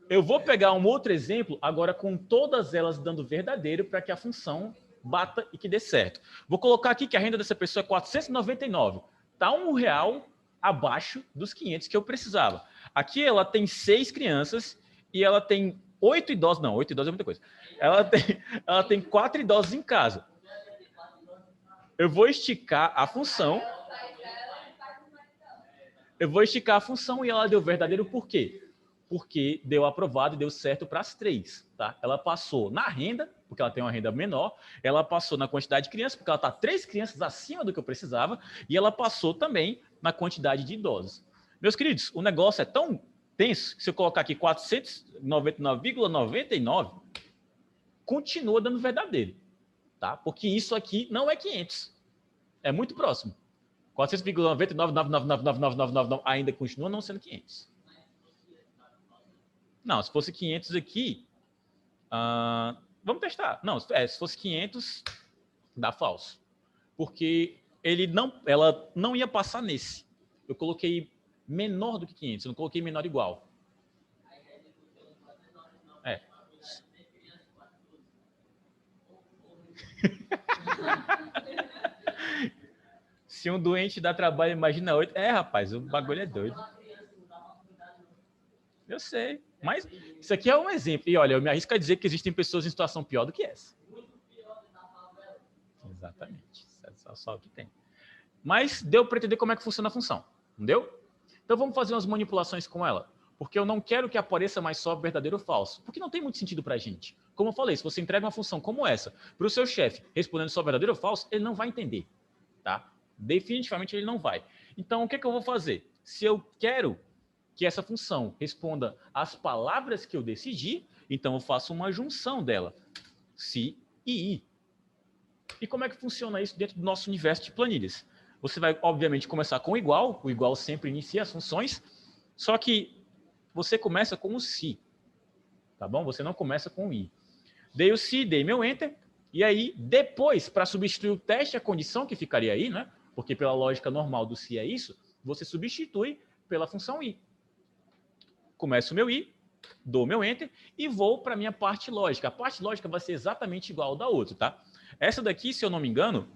eu vou pegar um outro exemplo, agora com todas elas dando verdadeiro para que a função bata e que dê certo. Vou colocar aqui que a renda dessa pessoa é 499. Tá R$1 abaixo dos 500 que eu precisava. Aqui ela tem 6 crianças e ela tem 8 idosos. Não, 8 idosos é muita coisa. Ela tem 4 idosos em casa. Eu vou esticar a função. E ela deu verdadeiro por quê? Porque deu aprovado e deu certo para as 3. Tá? Ela passou na renda, porque ela tem uma renda menor, ela passou na quantidade de crianças, porque ela está 3 crianças acima do que eu precisava, e ela passou também na quantidade de idosos. Meus queridos, o negócio é tão tenso que se eu colocar aqui 499,99, continua dando verdadeiro. Tá? Porque isso aqui não é 500. É muito próximo. 400,99 ainda continua não sendo 500. Não, se fosse 500 aqui, vamos testar. Não, se fosse 500, dá falso. Porque ela não ia passar nesse. Eu coloquei menor do que 500, eu não coloquei menor igual. Se um doente dá trabalho, imagina 8. Rapaz, o bagulho é doido. Eu sei. Mas isso aqui é um exemplo. E olha, eu me arrisco a dizer que existem pessoas em situação pior do que essa. Exatamente. É só o que tem. Mas deu para entender como é que funciona a função. Entendeu? Então vamos fazer umas manipulações com ela. Porque eu não quero que apareça mais só verdadeiro ou falso. Porque não tem muito sentido para a gente. Como eu falei, se você entrega uma função como essa para o seu chefe respondendo só verdadeiro ou falso, ele não vai entender. Tá? Definitivamente ele não vai. Então, o que eu vou fazer? Se eu quero que essa função responda às palavras que eu decidi, então eu faço uma junção dela. Se e i. E como é que funciona isso dentro do nosso universo de planilhas? Você vai, obviamente, começar com o igual sempre inicia as funções, só que você começa com o se, tá bom? Você não começa com o i. Dei o se, dei meu enter, e aí, depois, para substituir o teste, a condição que ficaria aí, né? Porque pela lógica normal do se é isso, você substitui pela função i. Começo o meu i, dou meu enter e vou para a minha parte lógica. A parte lógica vai ser exatamente igual ao da outra, tá? Essa daqui, se eu não me engano,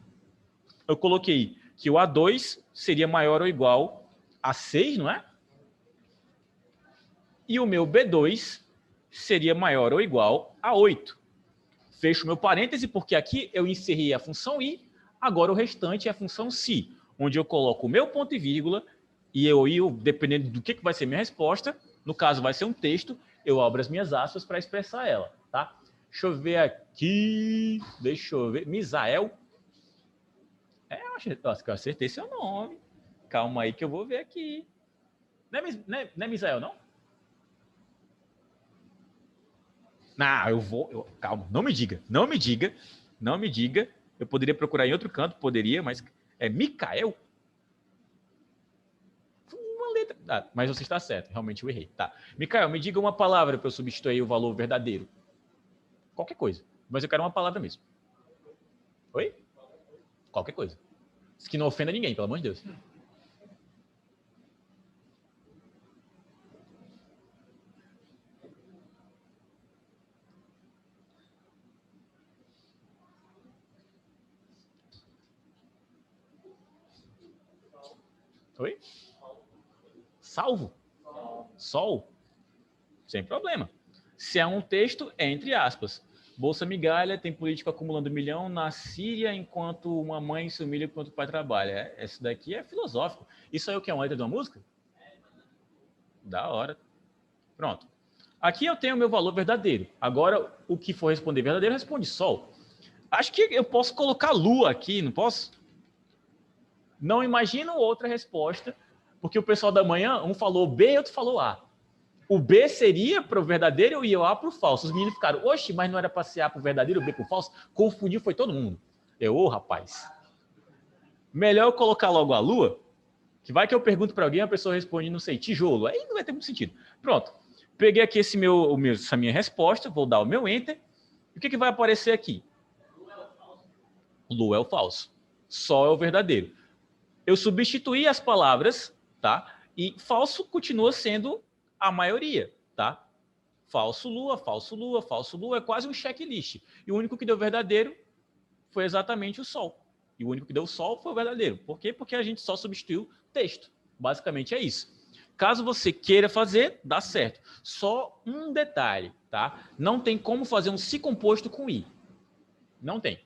eu coloquei que o A2 seria maior ou igual a 6, não é? E o meu B2 seria maior ou igual a 8. Fecho meu parêntese, porque aqui eu encerrei a função i, agora o restante é a função se, onde eu coloco o meu ponto e vírgula, e eu dependendo do que vai ser minha resposta, no caso vai ser um texto, eu abro as minhas aspas para expressar ela, tá? Deixa eu ver aqui, deixa eu ver, Misael. Eu acho que eu acertei seu nome. Calma aí que eu vou ver aqui. Não é Misael, não? Não, calma, não me diga. Eu poderia procurar em outro canto, poderia, mas é Micael? Uma letra. Ah, mas você está certo, realmente eu errei. Tá. Micael, me diga uma palavra para eu substituir o valor verdadeiro. Qualquer coisa. Mas eu quero uma palavra mesmo. Oi? Qualquer coisa. Que não ofenda ninguém, pelo amor de Deus. Oi? Salvo? Sol? Sem problema. Se é um texto, é entre aspas. Bolsa Migalha tem político acumulando milhão na Síria enquanto uma mãe se humilha enquanto o pai trabalha. Esse daqui é filosófico. Isso aí é o que? É uma letra de uma música? Da hora. Pronto. Aqui eu tenho o meu valor verdadeiro. Agora, o que for responder verdadeiro, responde sol. Acho que eu posso colocar lua aqui, não posso? Não imagino outra resposta, porque o pessoal da manhã, um falou B e outro falou A. O B seria para o verdadeiro e o A para o falso. Os meninos ficaram, oxe, mas não era para ser A para o verdadeiro e o B para o falso? Confundiu, foi todo mundo. Rapaz. Melhor eu colocar logo a lua, que vai que eu pergunto para alguém, a pessoa responde, não sei, tijolo. Aí não vai ter muito sentido. Pronto. Peguei aqui essa minha resposta, vou dar o meu enter. E o que vai aparecer aqui? Lua é o falso. Sol é o verdadeiro. Eu substituí as palavras, tá? E falso continua sendo a maioria, tá? Falso, lua, falso, lua, falso, lua. É quase um checklist. E o único que deu verdadeiro foi exatamente o sol. E o único que deu sol foi o verdadeiro. Por quê? Porque a gente só substituiu texto. Basicamente é isso. Caso você queira fazer, dá certo. Só um detalhe, tá? Não tem como fazer um se composto com i. Não tem.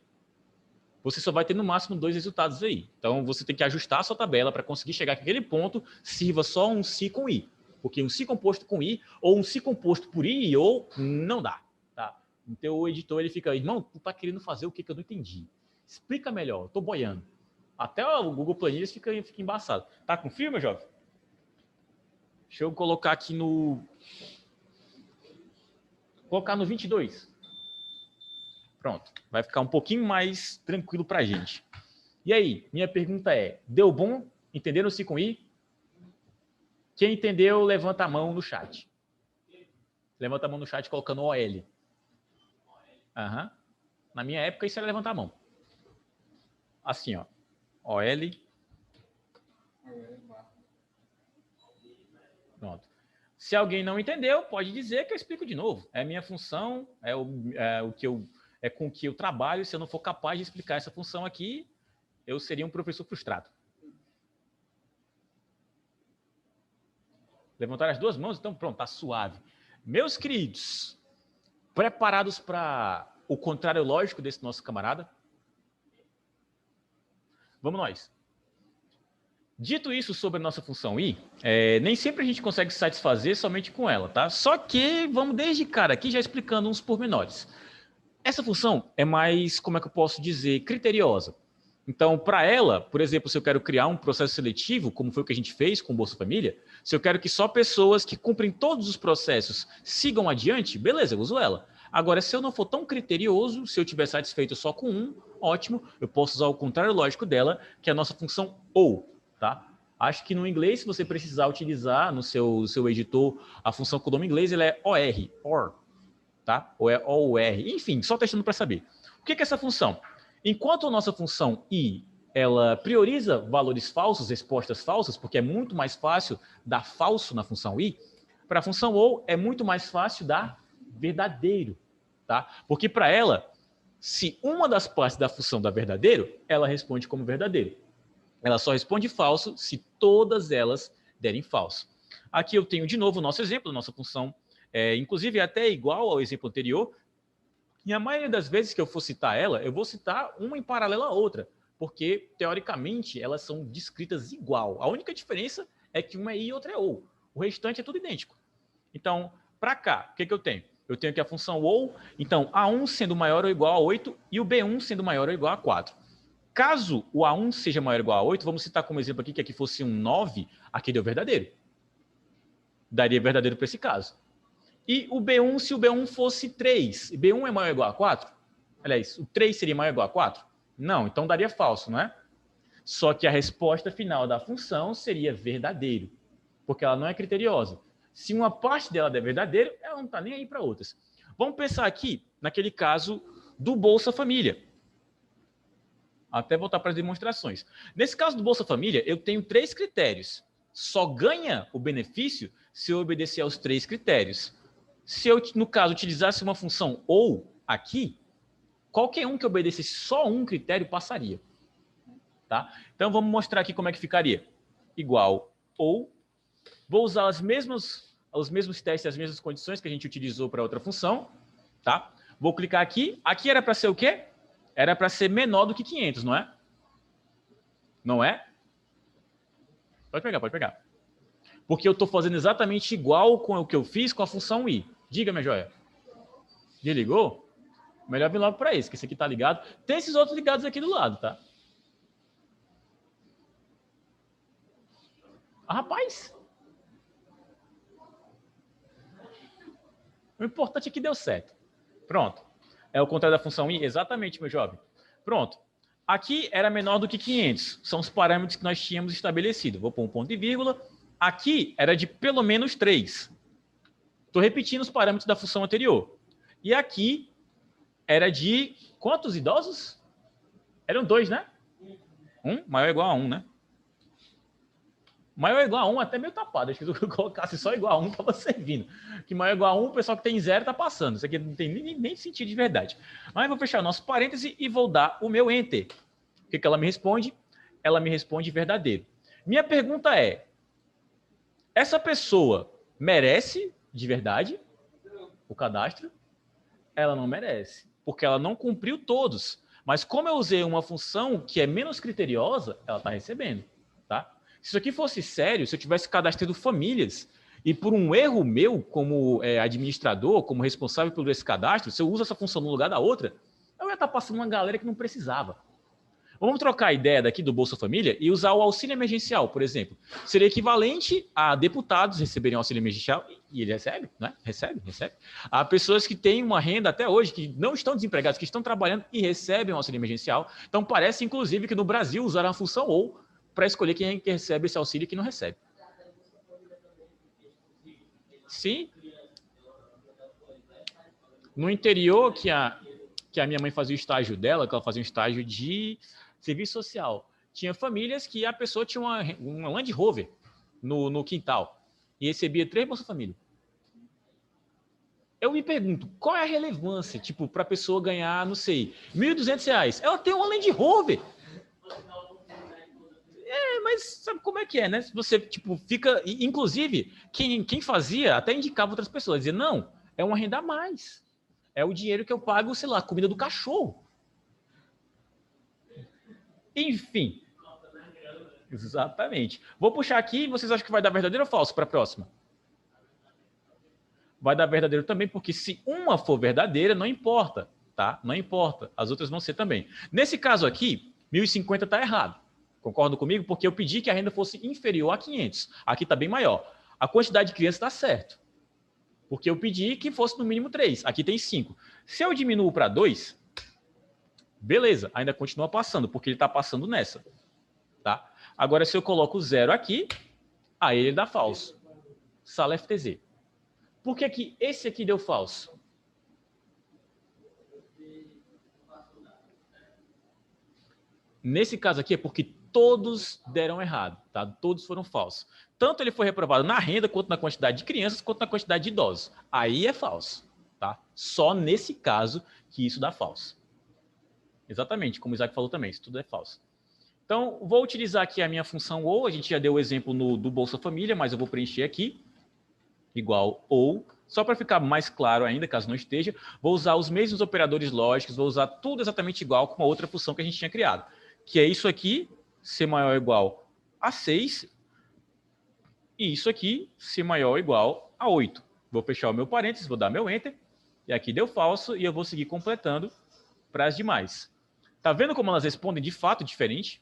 Você só vai ter no máximo 2 resultados aí. Então você tem que ajustar a sua tabela para conseguir chegar àquele ponto, sirva só um si com i. Porque um si composto com i, ou um si composto por i, ou não dá. Tá? Então o editor ele fica, irmão, tu tá querendo fazer o que eu não entendi? Explica melhor, eu tô boiando. Até o Google Planilhas fica embaçado. Tá com fio, meu jovem? Deixa eu colocar aqui no... Vou colocar no 22. Pronto. Vai ficar um pouquinho mais tranquilo pra gente. E aí, minha pergunta é, deu bom? Entenderam o si com i? Quem entendeu, levanta a mão no chat. Levanta a mão no chat colocando OL. Uhum. Na minha época, isso era levantar a mão. Assim, ó. OL. Pronto. Se alguém não entendeu, pode dizer que eu explico de novo. É minha função, é com que eu trabalho. Se eu não for capaz de explicar essa função aqui, eu seria um professor frustrado. Levantaram as duas mãos? Então pronto, tá suave. Meus queridos, preparados para o contrário lógico desse nosso camarada? Vamos nós. Dito isso sobre a nossa função i, nem sempre a gente consegue se satisfazer somente com ela, tá? Só que vamos desde cara aqui já explicando uns pormenores. Essa função é mais, como é que eu posso dizer, criteriosa. Então, para ela, por exemplo, se eu quero criar um processo seletivo, como foi o que a gente fez com o Bolsa Família, se eu quero que só pessoas que cumprem todos os processos sigam adiante, beleza, eu uso ela. Agora, se eu não for tão criterioso, se eu estiver satisfeito só com um, ótimo, eu posso usar o contrário lógico dela, que é a nossa função ou, tá? Acho que no inglês, se você precisar utilizar no seu editor a função com o nome inglês, ela é OR, tá? Ou é OR. Enfim, só testando para saber. O que é essa função? Enquanto a nossa função I, ela prioriza valores falsos, respostas falsas, porque é muito mais fácil dar falso na função I, para a função OU é muito mais fácil dar verdadeiro, tá? Porque para ela, se uma das partes da função dá verdadeiro, ela responde como verdadeiro. Ela só responde falso se todas elas derem falso. Aqui eu tenho de novo o nosso exemplo, a nossa função, inclusive é até igual ao exemplo anterior, e a maioria das vezes que eu for citar ela, eu vou citar uma em paralelo à outra, porque, teoricamente, elas são descritas igual. A única diferença é que uma é I e outra é OU. O restante é tudo idêntico. Então, para cá, o que eu tenho? Eu tenho aqui a função OU, então A1 sendo maior ou igual a 8 e o B1 sendo maior ou igual a 4. Caso o A1 seja maior ou igual a 8, vamos citar como exemplo aqui que aqui fosse um 9, aqui deu verdadeiro. Daria verdadeiro para esse caso. E o B1, se o B1 fosse 3, B1 é maior ou igual a 4? Aliás, o 3 seria maior ou igual a 4? Não, então daria falso, não é? Só que a resposta final da função seria verdadeiro, porque ela não é criteriosa. Se uma parte dela der verdadeiro, ela não está nem aí para outras. Vamos pensar aqui naquele caso do Bolsa Família. Até voltar para as demonstrações. Nesse caso do Bolsa Família, eu tenho 3 critérios. Só ganha o benefício se eu obedecer aos 3 critérios. Se eu, no caso, utilizasse uma função OU aqui, qualquer um que obedecesse só um critério passaria. Tá? Então, vamos mostrar aqui como é que ficaria. Igual OU. Vou usar os mesmos testes, as mesmas condições que a gente utilizou para outra função. Tá? Vou clicar aqui. Aqui era para ser o quê? Era para ser menor do que 500, não é? Não é? Pode pegar, pode pegar. Porque eu estou fazendo exatamente igual com o que eu fiz com a função I. Diga, minha joia. Desligou? Melhor vir logo para esse, que esse aqui está ligado. Tem esses outros ligados aqui do lado, tá? Ah, rapaz! O importante é que deu certo. Pronto. É o contrário da função I? Exatamente, meu jovem. Pronto. Aqui era menor do que 500. São os parâmetros que nós tínhamos estabelecido. Vou pôr um ponto e vírgula. Aqui era de pelo menos 3. Estou repetindo os parâmetros da função anterior. E aqui era de quantos idosos? Eram 2, né? 1 maior ou igual a 1, né? Maior ou igual a 1 até meio tapado. Acho que se eu colocasse só igual a 1 estava servindo. Que maior ou igual a 1, o pessoal que tem 0 está passando. Isso aqui não tem nem sentido de verdade. Mas eu vou fechar o nosso parêntese e vou dar o meu enter. O que ela me responde? Ela me responde verdadeiro. Minha pergunta é, essa pessoa merece de verdade o cadastro? Ela não merece, porque ela não cumpriu todos. Mas como eu usei uma função que é menos criteriosa, ela está recebendo. Tá? Se isso aqui fosse sério, se eu tivesse cadastrado famílias e por um erro meu como administrador, como responsável por esse cadastro, se eu uso essa função no lugar da outra, eu ia estar passando uma galera que não precisava. Vamos trocar a ideia daqui do Bolsa Família e usar o auxílio emergencial, por exemplo. Seria equivalente a deputados receberem auxílio emergencial, e ele recebe, né? Recebe. A pessoas que têm uma renda até hoje, que não estão desempregadas, que estão trabalhando e recebem o auxílio emergencial. Então, parece, inclusive, que no Brasil usaram a função OU para escolher quem recebe esse auxílio e quem não recebe. Sim. No interior, que a minha mãe fazia o estágio dela, que ela fazia um estágio de serviço social. Tinha famílias que a pessoa tinha uma Land Rover no quintal e recebia 3 Bolsa Família. Eu me pergunto, qual é a relevância, tipo, para a pessoa ganhar, não sei, R$1.200? Ela tem uma Land Rover. Mas sabe como é que é, né? Você, tipo, fica... Inclusive, quem fazia até indicava outras pessoas. Dizia, não, é uma renda a mais. É o dinheiro que eu pago, sei lá, comida do cachorro. Enfim. Exatamente. Vou puxar aqui. Vocês acham que vai dar verdadeiro ou falso para a próxima? Vai dar verdadeiro também, porque se uma for verdadeira, não importa, tá? Não importa. As outras vão ser também. Nesse caso aqui, 1.050 está errado. Concordam comigo? Porque eu pedi que a renda fosse inferior a 500. Aqui está bem maior. A quantidade de crianças está certo. Porque eu pedi que fosse no mínimo 3. Aqui tem 5. Se eu diminuo para 2, beleza, ainda continua passando, porque ele está passando nessa. tá? Agora, se eu coloco 0 aqui, aí ele dá falso. Sala FTZ. Por que que esse aqui deu falso? Nesse caso aqui é porque todos deram errado, tá? Todos foram falsos. Tanto ele foi reprovado na renda, quanto na quantidade de crianças, quanto na quantidade de idosos. Aí é falso, tá? Só nesse caso que isso dá falso. Exatamente, como o Isaac falou também, isso tudo é falso. Então, vou utilizar aqui a minha função ou, a gente já deu o exemplo do Bolsa Família, mas eu vou preencher aqui, igual ou, só para ficar mais claro ainda, caso não esteja, vou usar os mesmos operadores lógicos, vou usar tudo exatamente igual com a outra função que a gente tinha criado, que é isso aqui, C maior ou igual a 6, e isso aqui, C maior ou igual a 8. Vou fechar o meu parênteses, vou dar meu Enter, e aqui deu falso, e eu vou seguir completando para as demais. Tá vendo como elas respondem de fato diferente?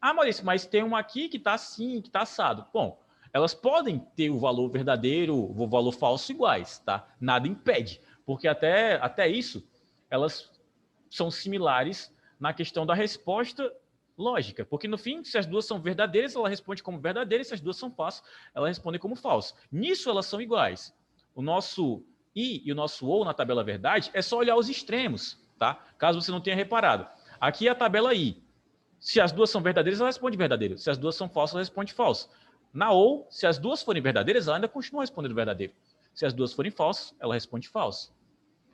Ah, Maurício, mas tem uma aqui que está assim, que está assado. Bom, elas podem ter o valor verdadeiro, o valor falso iguais, tá? Nada impede, porque até isso, elas são similares na questão da resposta lógica, porque no fim, se as duas são verdadeiras, ela responde como verdadeira, e se as duas são falsas, ela responde como falso. Nisso elas são iguais. O nosso i e o nosso ou na tabela verdade é só olhar os extremos, tá? Caso você não tenha reparado. Aqui é a tabela i. Se as duas são verdadeiras, ela responde verdadeiro. Se as duas são falsas, ela responde falso. Na ou, se as duas forem verdadeiras, ela ainda continua respondendo verdadeiro. Se as duas forem falsas, ela responde falso.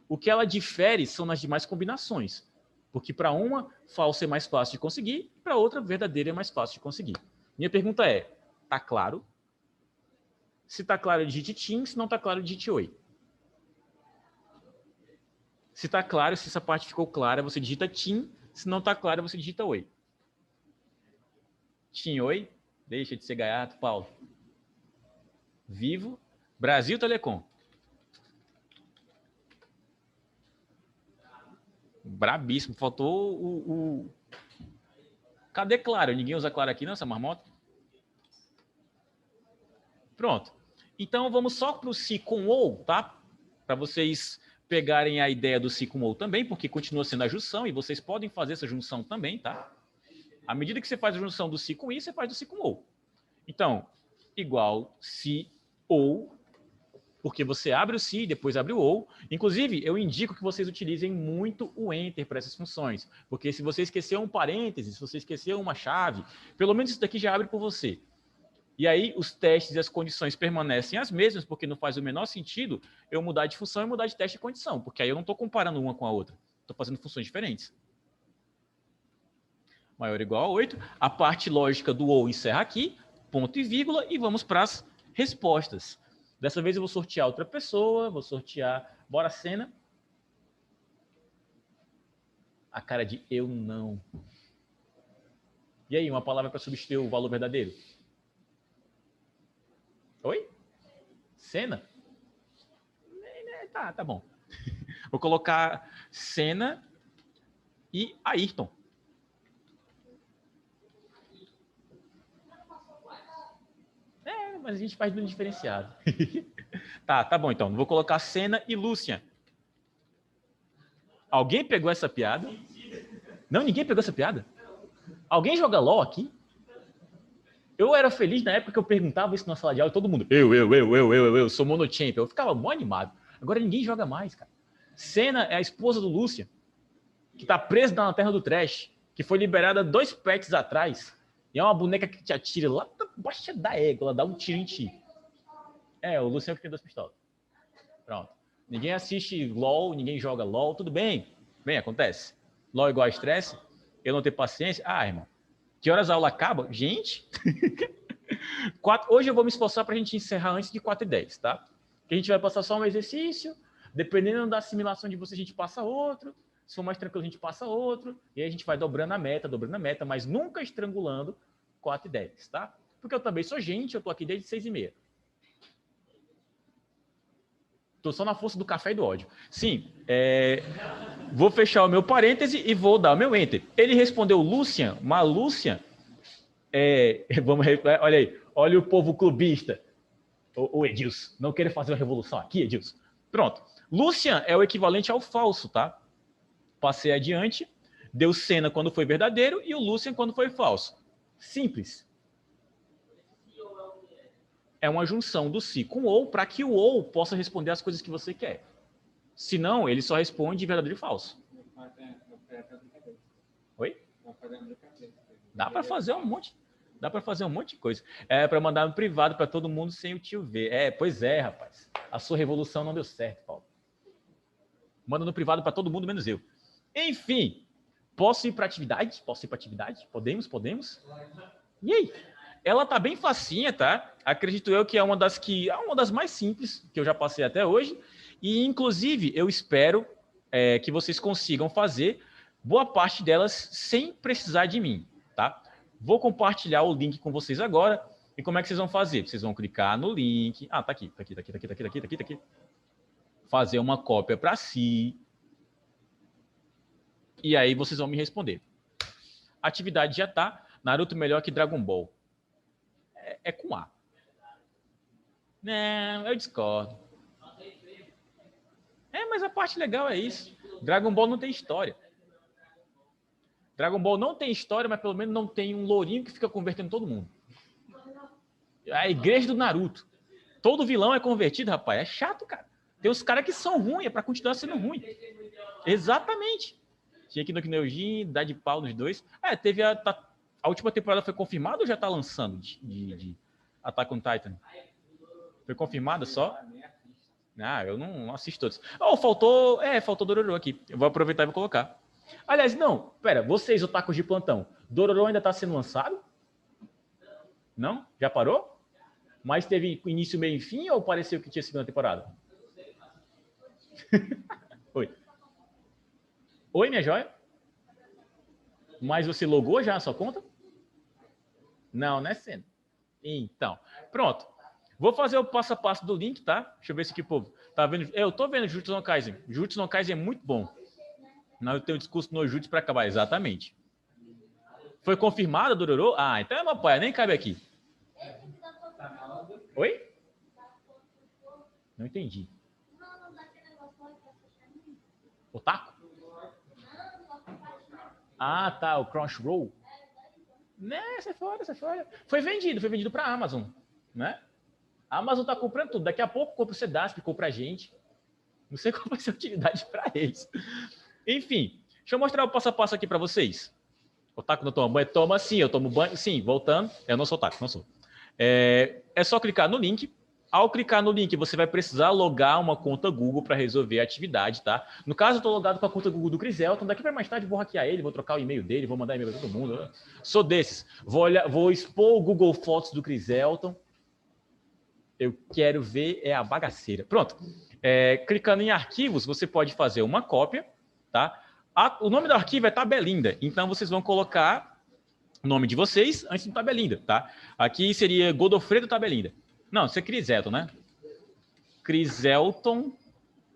O que ela difere são nas demais combinações. Porque para uma, falso é mais fácil de conseguir, para outra, verdadeiro é mais fácil de conseguir. Minha pergunta é, tá claro? Se tá claro, digite TIM. Se não tá claro, digite OI. Se tá claro, se essa parte ficou clara, você digita TIM. Se não tá claro, você digita OI. TIM, OI. Deixa de ser gaiato, Paulo. Vivo. Brasil Telecom. Brabíssimo. Faltou o... Cadê Claro? Ninguém usa Claro aqui, não, essa marmota? Pronto. Então, vamos só para o si com ou, tá? Para vocês pegarem a ideia do si com ou também, porque continua sendo a junção e vocês podem fazer essa junção também, tá? À medida que você faz a junção do si com i, você faz do si com ou. Então, igual si ou, porque você abre o si, depois abre o ou. Inclusive, eu indico que vocês utilizem muito o enter para essas funções, porque se você esquecer um parêntese, se você esquecer uma chave, pelo menos isso daqui já abre por você. E aí os testes e as condições permanecem as mesmas, porque não faz o menor sentido eu mudar de função e mudar de teste e condição, porque aí eu não estou comparando uma com a outra. Estou fazendo funções diferentes. Maior ou igual a 8. A parte lógica do ou encerra aqui, ponto e vírgula, e vamos para as respostas. Dessa vez eu vou sortear outra pessoa, vou sortear... Bora, Cena. A cara de eu não. E aí, uma palavra para substituir o valor verdadeiro? Oi? Cena? Tá bom. Vou colocar Cena e Ayrton. Mas a gente faz do diferenciado. Tá bom então. Vou colocar Cena e Lúcia. Alguém pegou essa piada? Não, ninguém pegou essa piada? Alguém joga LOL aqui? Eu era feliz na época que eu perguntava isso na sala de aula e todo mundo, eu sou monochamp. Eu ficava mó animado. Agora ninguém joga mais, cara. Cena é a esposa do Lúcia, que tá presa na Lanterna do Trash, que foi liberada 2 patches atrás. E é uma boneca que te atira lá da baixa da égua, ela dá um tiro em ti. O Lúcia é o que tem 2 pistolas. Pronto. Ninguém assiste LOL, ninguém joga LOL, tudo bem. Bem, acontece. LOL igual a estresse, eu não tenho paciência. Irmão, que horas a aula acaba? Gente, hoje eu vou me esforçar para a gente encerrar antes de 4h10, tá? Que a gente vai passar só um exercício, dependendo da assimilação de você, a gente passa outro, se for mais tranquilo, a gente passa outro, e aí a gente vai dobrando a meta, mas nunca estrangulando 4h10, tá? Porque eu também sou gente, eu tô aqui desde 6h30. Tô só na força do café e do ódio. Sim, vou fechar o meu parêntese e vou dar o meu enter. Ele respondeu Lucian, mas Lucian... olha aí, olha o povo clubista. O Edilson, não querer fazer uma revolução aqui, Edilson. Pronto. Lucian é o equivalente ao falso, tá? Passei adiante. Deu Senna quando foi verdadeiro e o Lucien quando foi falso. Simples. É uma junção do se com ou para que o ou possa responder as coisas que você quer. Senão, ele só responde verdadeiro e falso. Oi? Dá para fazer um monte. Dá para fazer um monte de coisa. É para mandar no privado para todo mundo sem o tio ver. Pois é, rapaz. A sua revolução não deu certo, Paulo. Manda no privado para todo mundo, menos eu. Enfim, posso ir para atividade? Posso ir para atividade? Podemos? E aí? Ela tá bem facinha, tá? Acredito eu que é uma das mais simples que eu já passei até hoje. E, inclusive, eu espero que vocês consigam fazer boa parte delas sem precisar de mim, tá? Vou compartilhar o link com vocês agora. E como é que vocês vão fazer? Vocês vão clicar no link. Ah, tá aqui. Fazer uma cópia para si. E aí vocês vão me responder. A atividade já tá. Naruto melhor que Dragon Ball. É com A. Não, eu discordo. Mas a parte legal é isso. Dragon Ball não tem história. Dragon Ball não tem história, mas pelo menos não tem um lourinho que fica convertendo todo mundo. A igreja do Naruto. Todo vilão é convertido, rapaz. É chato, cara. Tem uns caras que são ruins, é pra continuar sendo ruim. Exatamente. Tinha aqui no Kinojin, dá de pau nos dois. Teve a última temporada foi confirmada ou já tá lançando de Attack on Titan? Foi confirmada só? Eu não assisto todos. Faltou Dororo aqui. Eu vou aproveitar e vou colocar. Aliás, não, pera, vocês, otakus de plantão, Dororo ainda tá sendo lançado? Não? Já parou? Mas teve início, meio e fim ou pareceu que tinha segunda temporada? Oi. Oi, minha joia? Mas você logou já a sua conta? Não é sendo. Então, pronto. Vou fazer o passo a passo do link, tá? Deixa eu ver se aqui o povo tá vendo. Eu tô vendo Jujutsu no Kaisen. Jujutsu no Kaisen é muito bom. Não, eu tenho um discurso no Jujutsu para acabar. Exatamente. Foi confirmada, Dororo? Então é uma paia, nem cabe aqui. Oi? Não entendi. Otaku? Tá, o Crunchyroll. Né, sai fora. Foi vendido para a Amazon, né? A Amazon tá comprando tudo. Daqui a pouco compra o Cedasp, compra a gente. Não sei qual vai ser a utilidade para eles. Enfim, deixa eu mostrar o passo a passo aqui para vocês. Otaku não toma banho? Toma sim, eu tomo banho. Sim, voltando. Eu não sou otaku, não sou. É só clicar no link. Ao clicar no link, você vai precisar logar uma conta Google para resolver a atividade, tá? No caso, eu estou logado com a conta Google do Chris Elton. Daqui para mais tarde, vou hackear ele, vou trocar o e-mail dele, vou mandar e-mail para todo mundo. Sou desses. Vou expor o Google Fotos do Chris Elton. Eu quero ver a bagaceira. Pronto. Clicando em arquivos, você pode fazer uma cópia, tá? O nome do arquivo é Tabelinda. Então, vocês vão colocar o nome de vocês antes do Tabelinda, tá? Aqui seria Godofredo Tabelinda. Não, isso é Chris Elton, né? Chris Elton.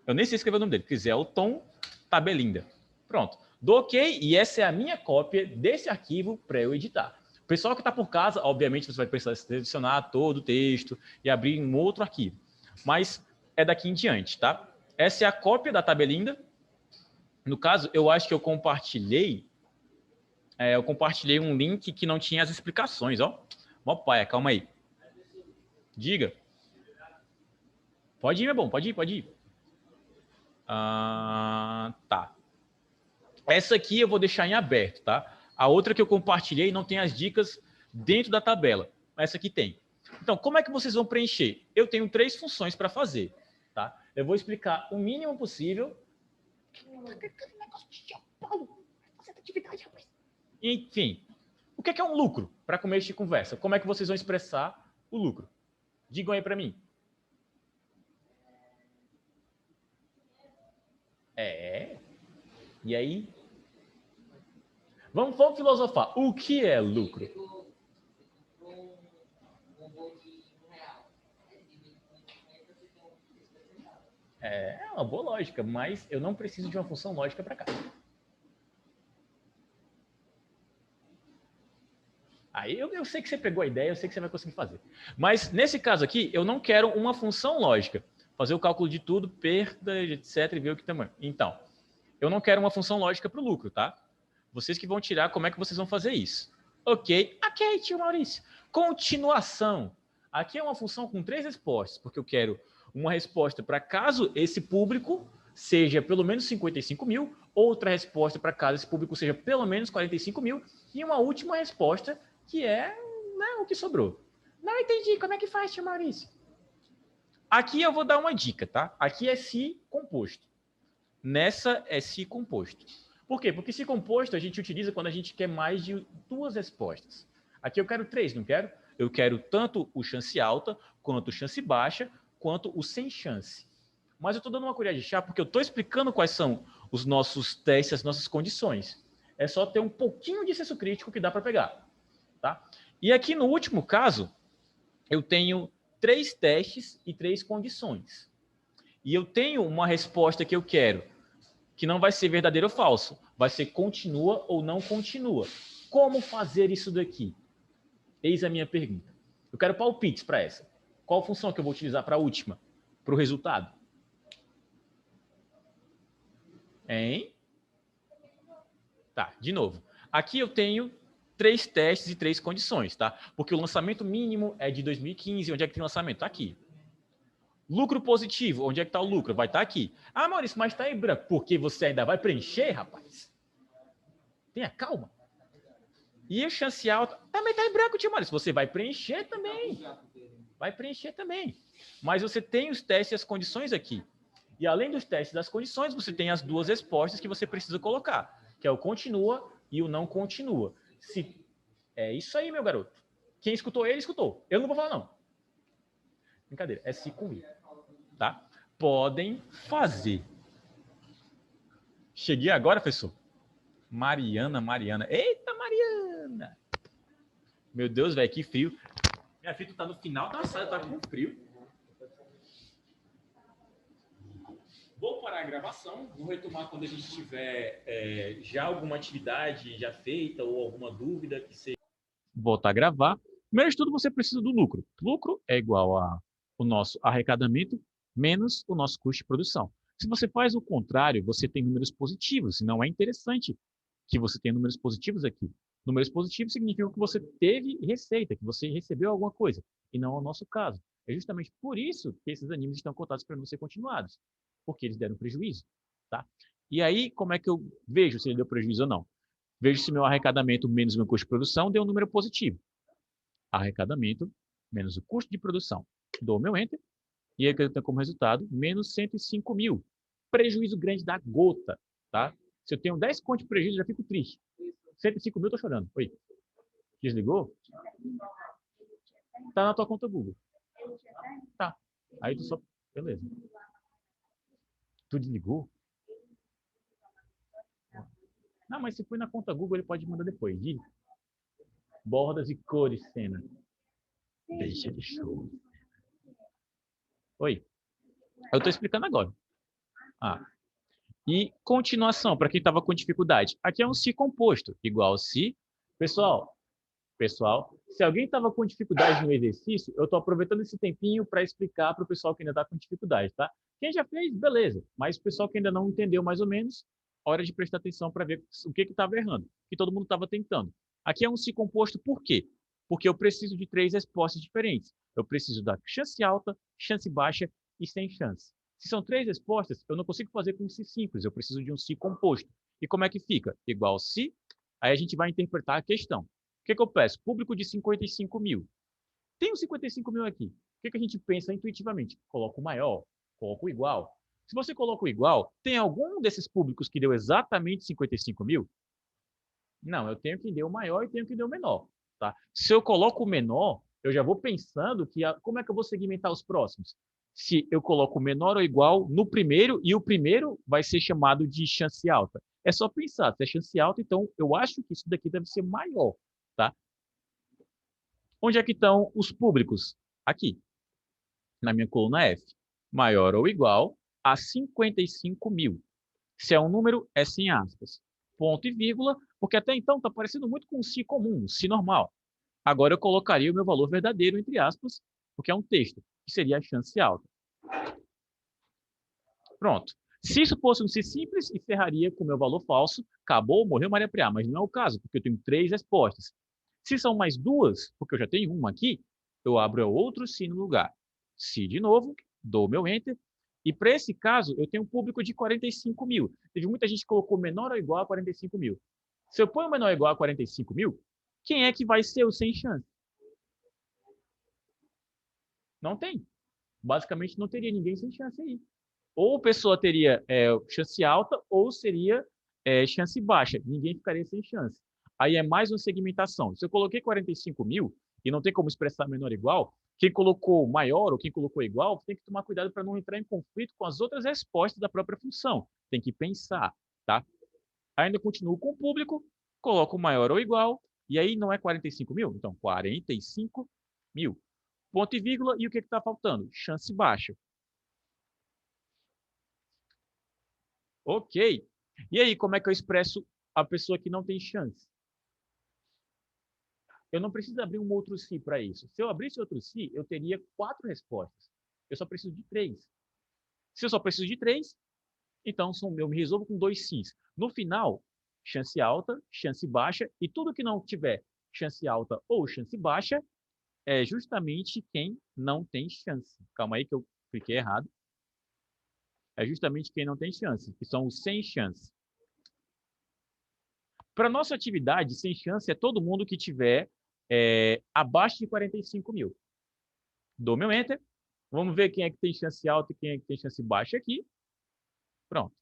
Eu nem sei escrever o nome dele. Chris Elton Tabelinda. Pronto. Dou OK e essa é a minha cópia desse arquivo para eu editar. O pessoal que está por casa, obviamente, você vai precisar selecionar todo o texto e abrir um outro arquivo. Mas é daqui em diante, tá? Essa é a cópia da Tabelinda. No caso, eu acho que eu compartilhei um link que não tinha as explicações, ó. Mó paia, calma aí. Diga. Pode ir, meu bom, pode ir. Tá. Essa aqui eu vou deixar em aberto, tá? A outra que eu compartilhei não tem as dicas dentro da tabela. Essa aqui tem. Então, como é que vocês vão preencher? Eu tenho 3 funções para fazer, tá? Eu vou explicar o mínimo possível. Enfim, o que é um lucro para começo de conversa? Como é que vocês vão expressar o lucro? Digam aí para mim. E aí? Vamos filosofar. O que é lucro? É uma boa lógica, mas eu não preciso de uma função lógica para cá. Aí eu sei que você pegou a ideia, eu sei que você vai conseguir fazer. Mas nesse caso aqui, eu não quero uma função lógica. Fazer o cálculo de tudo, perda, etc, e ver o que tamanho. Então, eu não quero uma função lógica para o lucro, tá? Vocês que vão tirar como é que vocês vão fazer isso. Ok, tio Maurício. Continuação. Aqui é uma função com 3 respostas, porque eu quero uma resposta para caso esse público seja pelo menos 55 mil, outra resposta para caso esse público seja pelo menos 45 mil, e uma última resposta que é, né, o que sobrou. Não entendi, como é que faz, tio Maurício? Aqui eu vou dar uma dica, tá? Aqui é se composto. Nessa é se composto. Por quê? Porque se composto a gente utiliza quando a gente quer mais de 2 respostas. Aqui eu quero 3, não quero? Eu quero tanto o chance alta, quanto o chance baixa, quanto o sem chance. Mas eu estou dando uma colher de chá porque eu estou explicando quais são os nossos testes, as nossas condições. É só ter um pouquinho de senso crítico que dá para pegar. Tá? E aqui no último caso, eu tenho 3 testes e 3 condições. E eu tenho uma resposta que eu quero, que não vai ser verdadeiro ou falso, vai ser continua ou não continua. Como fazer isso daqui? Eis a minha pergunta. Eu quero palpites para essa. Qual função que eu vou utilizar para a última? Para o resultado? Hein? Tá, de novo. Aqui eu tenho 3 testes e 3 condições, tá? Porque o lançamento mínimo é de 2015. Onde é que tem lançamento? Tá aqui. Lucro positivo, onde é que está o lucro? Vai estar aqui. Ah, Maurício, mas está em branco. Porque você ainda vai preencher, rapaz? Tenha calma. E a chance alta também está em branco, tio Maurício. Você vai preencher também. Vai preencher também. Mas você tem os testes e as condições aqui. E além dos testes e das condições, você tem as 2 respostas que você precisa colocar, que é o continua e o não continua. Se... É isso aí, meu garoto. Quem escutou ele, escutou. Eu não vou falar, não. Brincadeira. É se com i. Tá? Podem fazer. Cheguei agora, professor. Mariana. Eita, Mariana! Meu Deus, velho, que frio. Minha filha tá no final da sala, tá com frio. Vou parar a gravação, vou retomar quando a gente tiver já alguma atividade já feita ou alguma dúvida que seja. Voltar a gravar. Primeiro de tudo, você precisa do lucro. Lucro é igual ao nosso arrecadamento menos o nosso custo de produção. Se você faz o contrário, você tem números positivos, e não é interessante que você tenha números positivos aqui. Números positivos significam que você teve receita, que você recebeu alguma coisa, e não é o nosso caso. É justamente por isso que esses animes estão cotados para não ser continuados, porque eles deram prejuízo. Tá? E aí, como é que eu vejo se ele deu prejuízo ou não? Vejo se meu arrecadamento menos meu custo de produção deu um número positivo. Arrecadamento menos o custo de produção. Dou meu Enter, e aí eu tenho como resultado menos 105 mil. Prejuízo grande da gota. Tá? Se eu tenho 10 contos de prejuízo, já fico triste. 105 mil, tô chorando. Oi. Desligou? Tá na tua conta Google. Tá. Aí tu só... Beleza. Tu desligou? Não, mas se foi na conta Google, ele pode mandar depois. De bordas e cores, cena. Deixa de show. Oi. Eu tô explicando agora. E continuação, para quem estava com dificuldade. Aqui é um se composto, igual se... Pessoal, se alguém estava com dificuldade no exercício, eu estou aproveitando esse tempinho para explicar para o pessoal que ainda está com dificuldade, tá? Quem já fez, beleza. Mas o pessoal que ainda não entendeu mais ou menos, hora de prestar atenção para ver o que estava errando, o que todo mundo estava tentando. Aqui é um se composto por quê? Porque eu preciso de 3 respostas diferentes. Eu preciso da chance alta, chance baixa e sem chance. Se são 3 respostas, eu não consigo fazer com um se simples, eu preciso de um se composto. E como é que fica? Igual se, aí a gente vai interpretar a questão. O que eu peço? Público de 55 mil. Tem os 55 mil aqui. O que a gente pensa intuitivamente? Coloca o maior, coloca o igual. Se você coloca o igual, tem algum desses públicos que deu exatamente 55 mil? Não, eu tenho que dar o maior e tenho que dar o menor. Tá? Se eu coloco o menor, eu já vou pensando que como é que eu vou segmentar os próximos? Se eu coloco menor ou igual no primeiro, e o primeiro vai ser chamado de chance alta. É só pensar, se é chance alta, então eu acho que isso daqui deve ser maior. Tá? Onde é que estão os públicos? Aqui, na minha coluna F. Maior ou igual a 55 mil. Se é um número, é sem aspas. Ponto e vírgula, porque até então está parecendo muito com um se comum, um se normal. Agora eu colocaria o meu valor verdadeiro, entre aspas, porque é um texto, que seria a chance alta. Pronto. Se isso fosse um se simples, encerraria com o meu valor falso, acabou, morreu Maria Priá, mas não é o caso, porque eu tenho 3 respostas. Se são mais 2, porque eu já tenho uma aqui, eu abro outro se no lugar. Se de novo, dou meu Enter, e para esse caso, eu tenho um público de 45 mil. Teve muita gente que colocou menor ou igual a 45 mil. Se eu ponho menor ou igual a 45 mil, quem é que vai ser o sem chance? Não tem. Basicamente, não teria ninguém sem chance aí. Ou a pessoa teria chance alta ou seria chance baixa. Ninguém ficaria sem chance. Aí é mais uma segmentação. Se eu coloquei 45 mil e não tem como expressar menor ou igual, quem colocou maior ou quem colocou igual tem que tomar cuidado para não entrar em conflito com as outras respostas da própria função. Tem que pensar, tá? Ainda continuo com o público, coloco maior ou igual, e aí não é 45 mil? Então, 45 mil. Ponto e vírgula, e o que está faltando? Chance baixa. Ok. E aí, como é que eu expresso a pessoa que não tem chance? Eu não preciso abrir um outro se para isso. Se eu abrisse outro se, eu teria 4 respostas. Eu só preciso de 3. Se eu só preciso de 3, então eu me resolvo com 2 sis. No final, chance alta, chance baixa, e tudo que não tiver chance alta ou chance baixa é justamente quem não tem chance. Calma aí que eu cliquei errado. É justamente quem não tem chance, que são os sem chance. Para nossa atividade, sem chance é todo mundo que tiver abaixo de 45 mil. Dou meu Enter. Vamos ver quem é que tem chance alta e quem é que tem chance baixa aqui. Pronto.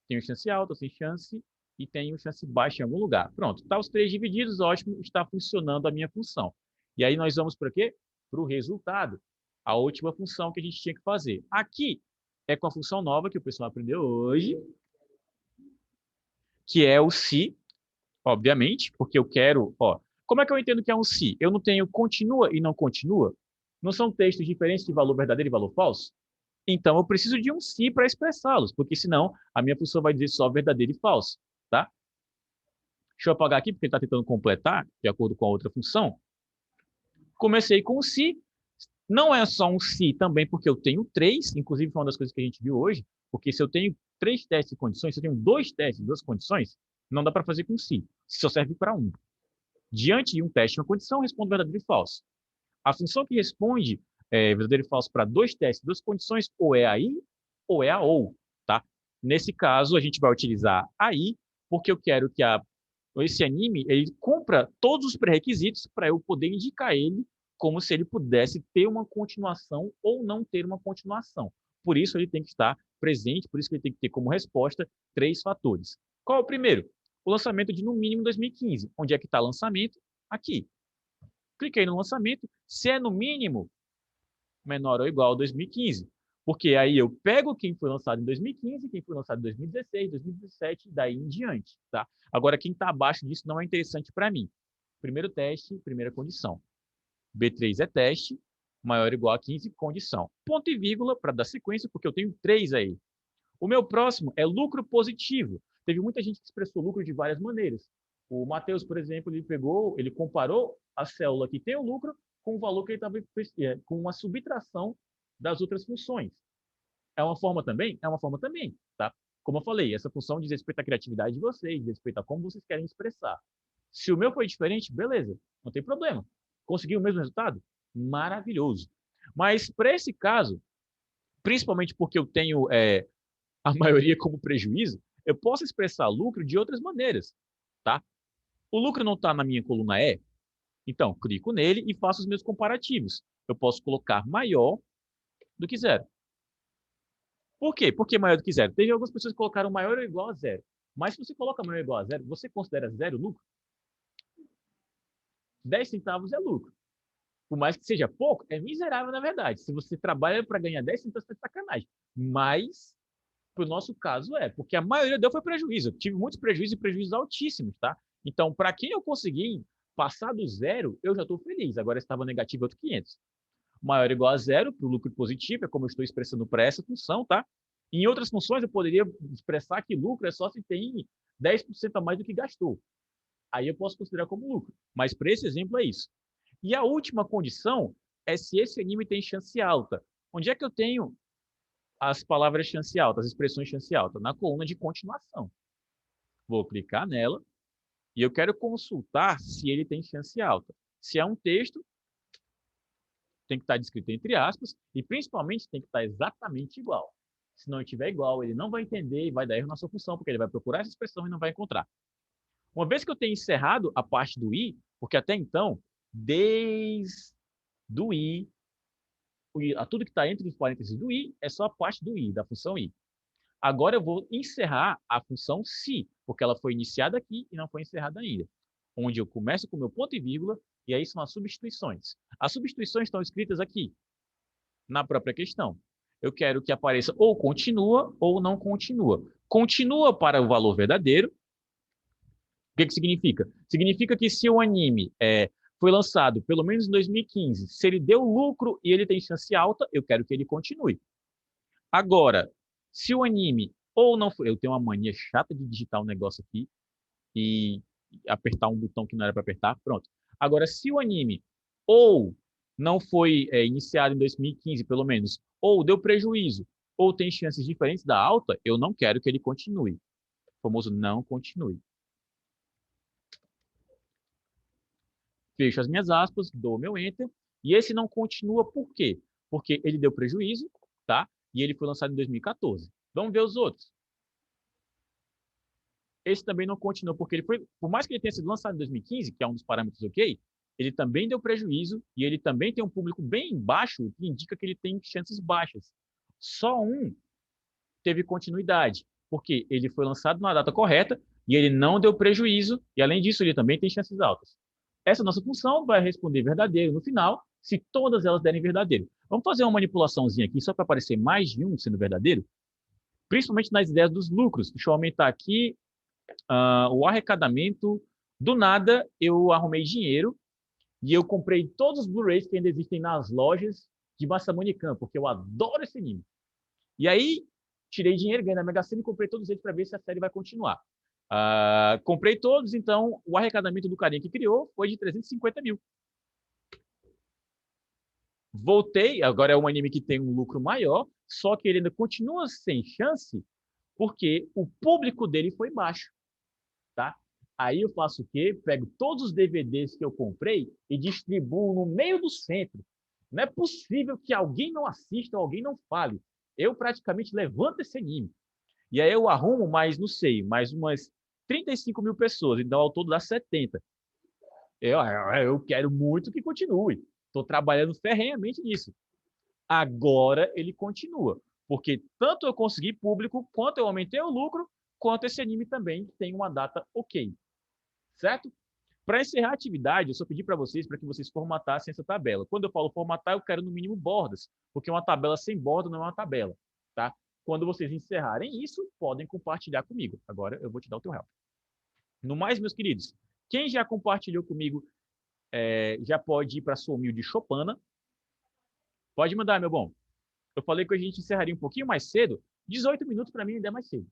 Tenho chance alta, sem chance, e tenho chance baixa em algum lugar. Pronto. Está os 3 divididos, ótimo, está funcionando a minha função. E aí nós vamos para quê? Para o resultado. A última função que a gente tinha que fazer. Aqui é com a função nova que o pessoal aprendeu hoje, que é o se, obviamente, porque eu quero, como é que eu entendo que é um se? Eu não tenho continua e não continua? Não são textos diferentes de valor verdadeiro e valor falso? Então eu preciso de um se para expressá-los, porque senão a minha função vai dizer só verdadeiro e falso, tá? Deixa eu apagar aqui porque ele está tentando completar de acordo com a outra função. Comecei com o se, não é só um se também porque eu tenho 3, inclusive foi uma das coisas que a gente viu hoje, porque se eu tenho 3 testes de condições, se eu tenho 2 testes, 2 condições, não dá para fazer com se só serve para um. Diante de um teste e uma condição, respondo verdadeiro e falso. A função que responde verdadeiro e falso para 2 testes, 2 condições, ou é a i ou é a ou, tá? Nesse caso, a gente vai utilizar a i, porque eu quero que esse anime ele cumpra todos os pré-requisitos para eu poder indicar ele como se ele pudesse ter uma continuação ou não ter uma continuação. Por isso, ele tem que estar presente, por isso que ele tem que ter como resposta 3 fatores. Qual é o primeiro? O lançamento de no mínimo 2015. Onde é que está lançamento? Aqui. Cliquei no lançamento. Se é no mínimo, menor ou igual a 2015. Porque aí eu pego quem foi lançado em 2015, quem foi lançado em 2016, 2017 e daí em diante. Tá? Agora, quem está abaixo disso não é interessante para mim. Primeiro teste, primeira condição. B3 é teste, maior ou igual a 15, condição. Ponto e vírgula para dar sequência, porque eu tenho 3 aí. O meu próximo é lucro positivo. Teve muita gente que expressou lucro de várias maneiras. O Matheus, por exemplo, ele comparou a célula que tem o lucro com o valor que ele estava com uma subtração das outras funções. É uma forma também? É uma forma também, tá? Como eu falei, essa função diz respeito à criatividade de vocês, diz respeito a como vocês querem expressar. Se o meu foi diferente, beleza, não tem problema. Conseguiu o mesmo resultado? Maravilhoso. Mas para esse caso, principalmente porque eu tenho a maioria como prejuízo, eu posso expressar lucro de outras maneiras, tá? O lucro não está na minha coluna E, então clico nele e faço os meus comparativos. Eu posso colocar maior do que zero. Por quê? Por que maior do que zero? Teve algumas pessoas que colocaram maior ou igual a zero. Mas se você coloca maior ou igual a zero, você considera zero lucro? 10 centavos é lucro. Por mais que seja pouco, é miserável na verdade. Se você trabalha para ganhar 10 centavos, você está de sacanagem. Mas para o nosso caso porque a maioria deu foi prejuízo. Eu tive muitos prejuízos e prejuízos altíssimos, tá? Então, para quem eu consegui passar do zero, eu já estou feliz. Agora estava negativo outro 500. Maior ou igual a zero para o lucro positivo, é como eu estou expressando para essa função, tá? Em outras funções, eu poderia expressar que lucro é só se tem 10% a mais do que gastou. Aí eu posso considerar como lucro. Mas para esse exemplo é isso. E a última condição é se esse anime tem chance alta. Onde é que eu tenho as palavras chance alta, as expressões chance alta, na coluna de continuação. Vou clicar nela e eu quero consultar se ele tem chance alta. Se é um texto, tem que estar descrito entre aspas e, principalmente, tem que estar exatamente igual. Se não estiver igual, ele não vai entender e vai dar erro na sua função, porque ele vai procurar essa expressão e não vai encontrar. Uma vez que eu tenho encerrado a parte do i, porque até então, desde do i, tudo que está entre os parênteses do i é só a parte do i, da função i. Agora eu vou encerrar a função se, porque ela foi iniciada aqui e não foi encerrada ainda. Onde eu começo com o meu ponto e vírgula, e aí são as substituições. As substituições estão escritas aqui, na própria questão. Eu quero que apareça ou continua ou não continua. Continua para o valor verdadeiro. O que significa? Significa que se o anime foi lançado pelo menos em 2015, se ele deu lucro e ele tem chance alta, eu quero que ele continue. Agora, se o anime ou não foi... Eu tenho uma mania chata de digitar um negócio aqui e apertar um botão que não era para apertar. Pronto. Agora, se o anime ou não foi iniciado em 2015, pelo menos, ou deu prejuízo, ou tem chances diferentes da alta, eu não quero que ele continue. O famoso não continue. Fecho as minhas aspas, dou meu enter, e esse não continua por quê? Porque ele deu prejuízo, tá? E ele foi lançado em 2014. Vamos ver os outros. Esse também não continua, porque ele foi, por mais que ele tenha sido lançado em 2015, que é um dos parâmetros ok, ele também deu prejuízo e ele também tem um público bem baixo, que indica que ele tem chances baixas. Só um teve continuidade, porque ele foi lançado na data correta e ele não deu prejuízo, e além disso, ele também tem chances altas. Essa nossa função vai responder verdadeiro no final, se todas elas derem verdadeiro. Vamos fazer uma manipulaçãozinha aqui, só para aparecer mais de um sendo verdadeiro, principalmente nas ideias dos lucros. Deixa eu aumentar aqui o arrecadamento. Do nada, eu arrumei dinheiro e eu comprei todos os Blu-rays que ainda existem nas lojas de Massamonicam, porque eu adoro esse anime. E aí, tirei dinheiro, ganhei na Mega Sena e comprei todos eles para ver se a série vai continuar. Comprei todos, então o arrecadamento do carinha que criou foi de 350 mil. Voltei, agora é um anime que tem um lucro maior, só que ele ainda continua sem chance, porque o público dele foi baixo. Tá? Aí eu faço o quê? Pego todos os DVDs que eu comprei e distribuo no meio do centro. Não é possível que alguém não assista ou alguém não fale. Eu praticamente levanto esse anime. E aí eu arrumo mais, não sei, mais umas 35 mil pessoas. Então, ao todo dá 70. Eu quero muito que continue. Estou trabalhando ferrenhamente nisso. Agora ele continua. Porque tanto eu consegui público, quanto eu aumentei o lucro, quanto esse anime também tem uma data ok. Certo? Para encerrar a atividade, eu só pedi para vocês para que vocês formatassem essa tabela. Quando eu falo formatar, eu quero no mínimo bordas, porque uma tabela sem borda não é uma tabela, tá? Quando vocês encerrarem isso, podem compartilhar comigo. Agora eu vou te dar o teu help. No mais, meus queridos, quem já compartilhou comigo já pode ir para a sua humilde Chopana. Pode mandar, meu bom. Eu falei que a gente encerraria um pouquinho mais cedo. 18 minutos para mim ainda é mais cedo,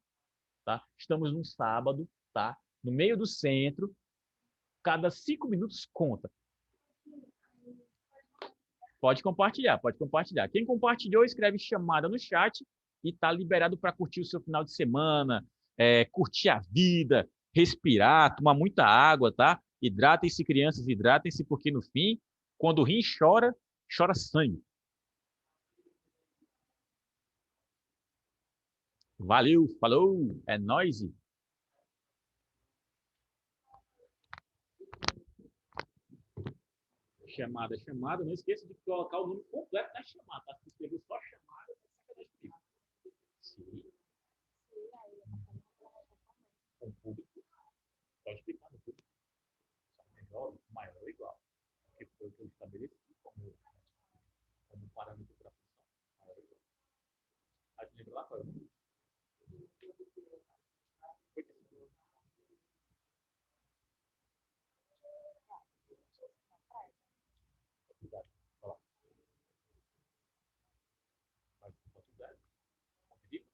tá? Estamos num sábado, tá? No meio do centro. Cada 5 minutos conta. Pode compartilhar, pode compartilhar. Quem compartilhou, escreve chamada no chat e tá liberado para curtir o seu final de semana, curtir a vida, respirar, tomar muita água, tá? Hidratem-se, crianças, hidratem-se, porque no fim, quando o rim chora, chora sangue. Valeu, falou, é nóis. Chamada, chamada. Não esqueça de colocar o nome completo da chamada, tá? Se escrever só chamada, sim, com público. Pode explicar no público. Menor, maior ou igual. Que foi o que eu estabeleci como parâmetro para a função. Maior ou igual. Aí tu lembra lá qual é o número? Obrigado. Olha lá. Mais uma oportunidade. Conferido.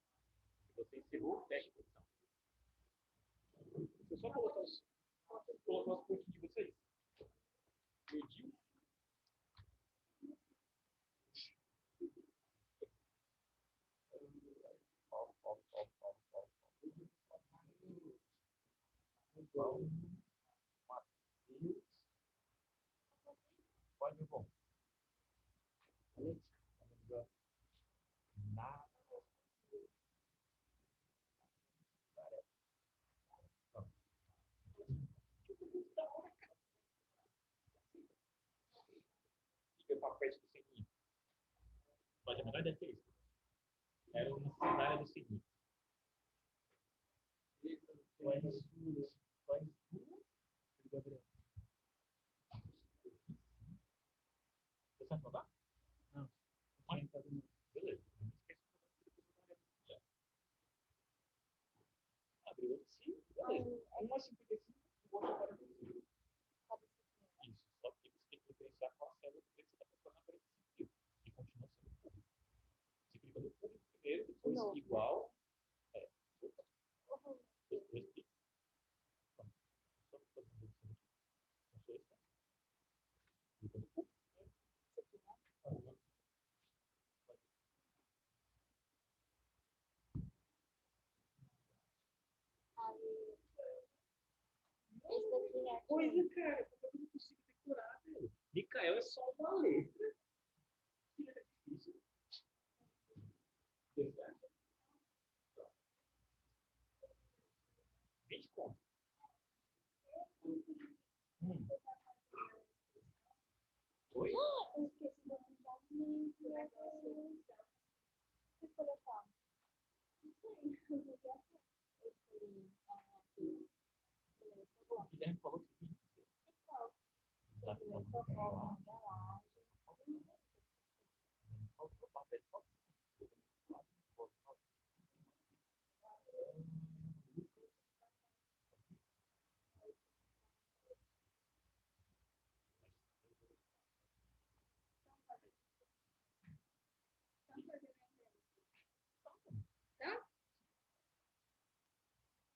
Você encerrou o teste de produção. Você só colocar os pontos de vocês. Mediu. papéis do sininho. Pode a menor ideia que é isso. Era uma sandália do sininho. Você sabe falar? Não. Beleza. Abriu assim, beleza. 1,55 e o outro 45. Isso. Só que você tem que diferenciar qual a célula que você está procurando na parede civil. E continua sendo público. Você clica no público primeiro, depois não. Igual. Depois clica. Só que todo mundo aqui. Não sou esse. Clica no público. Esse daqui é. Coisa, cara, como eu não consigo decorar, velho? Micael é só uma letra. Que é difícil. Verdade? 20 conto. Oi? Eu esqueci de mandar o link. Que colocar? Não sei. O Guilherme falou que tá falando. Faltou papel.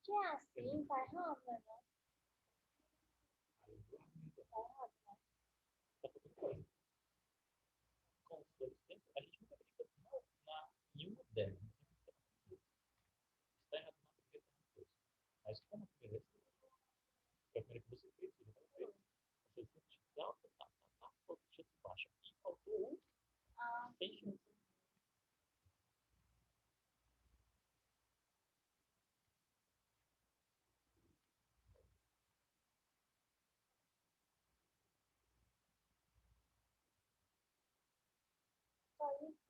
Que é assim, tá errado, né? Tá errado, né? A gente nunca brinca em uma delas. Está errado na primeira coisa. Mas como a primeira vez, foi a primeira que você fez, você já fez. Você sente alta, faltou de baixo. E faltou um. Tem chance. Só isso.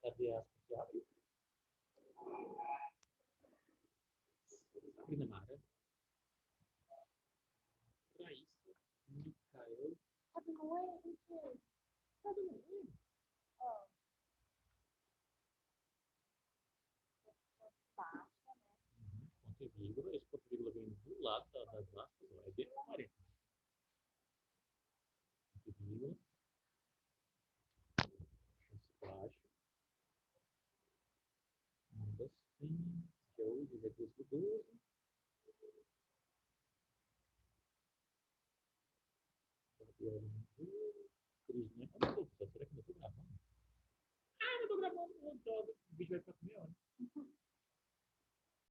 Cadê as que abre? Sabrina Mara. Raíssa. Micael. Sabe não é? Gente. Sabe não é? Ó. Baixa, né? Ponto e vírgula. Esse ponto e vírgula vem do lado das aspas. É dentro do parênteses. Ponto e vírgula. Baixo. Manda assim. Que é o recurso do 12. Cruzinha. Será que eu estou gravando? Ah, eu estou gravando. O vídeo vai ficar com meia hora.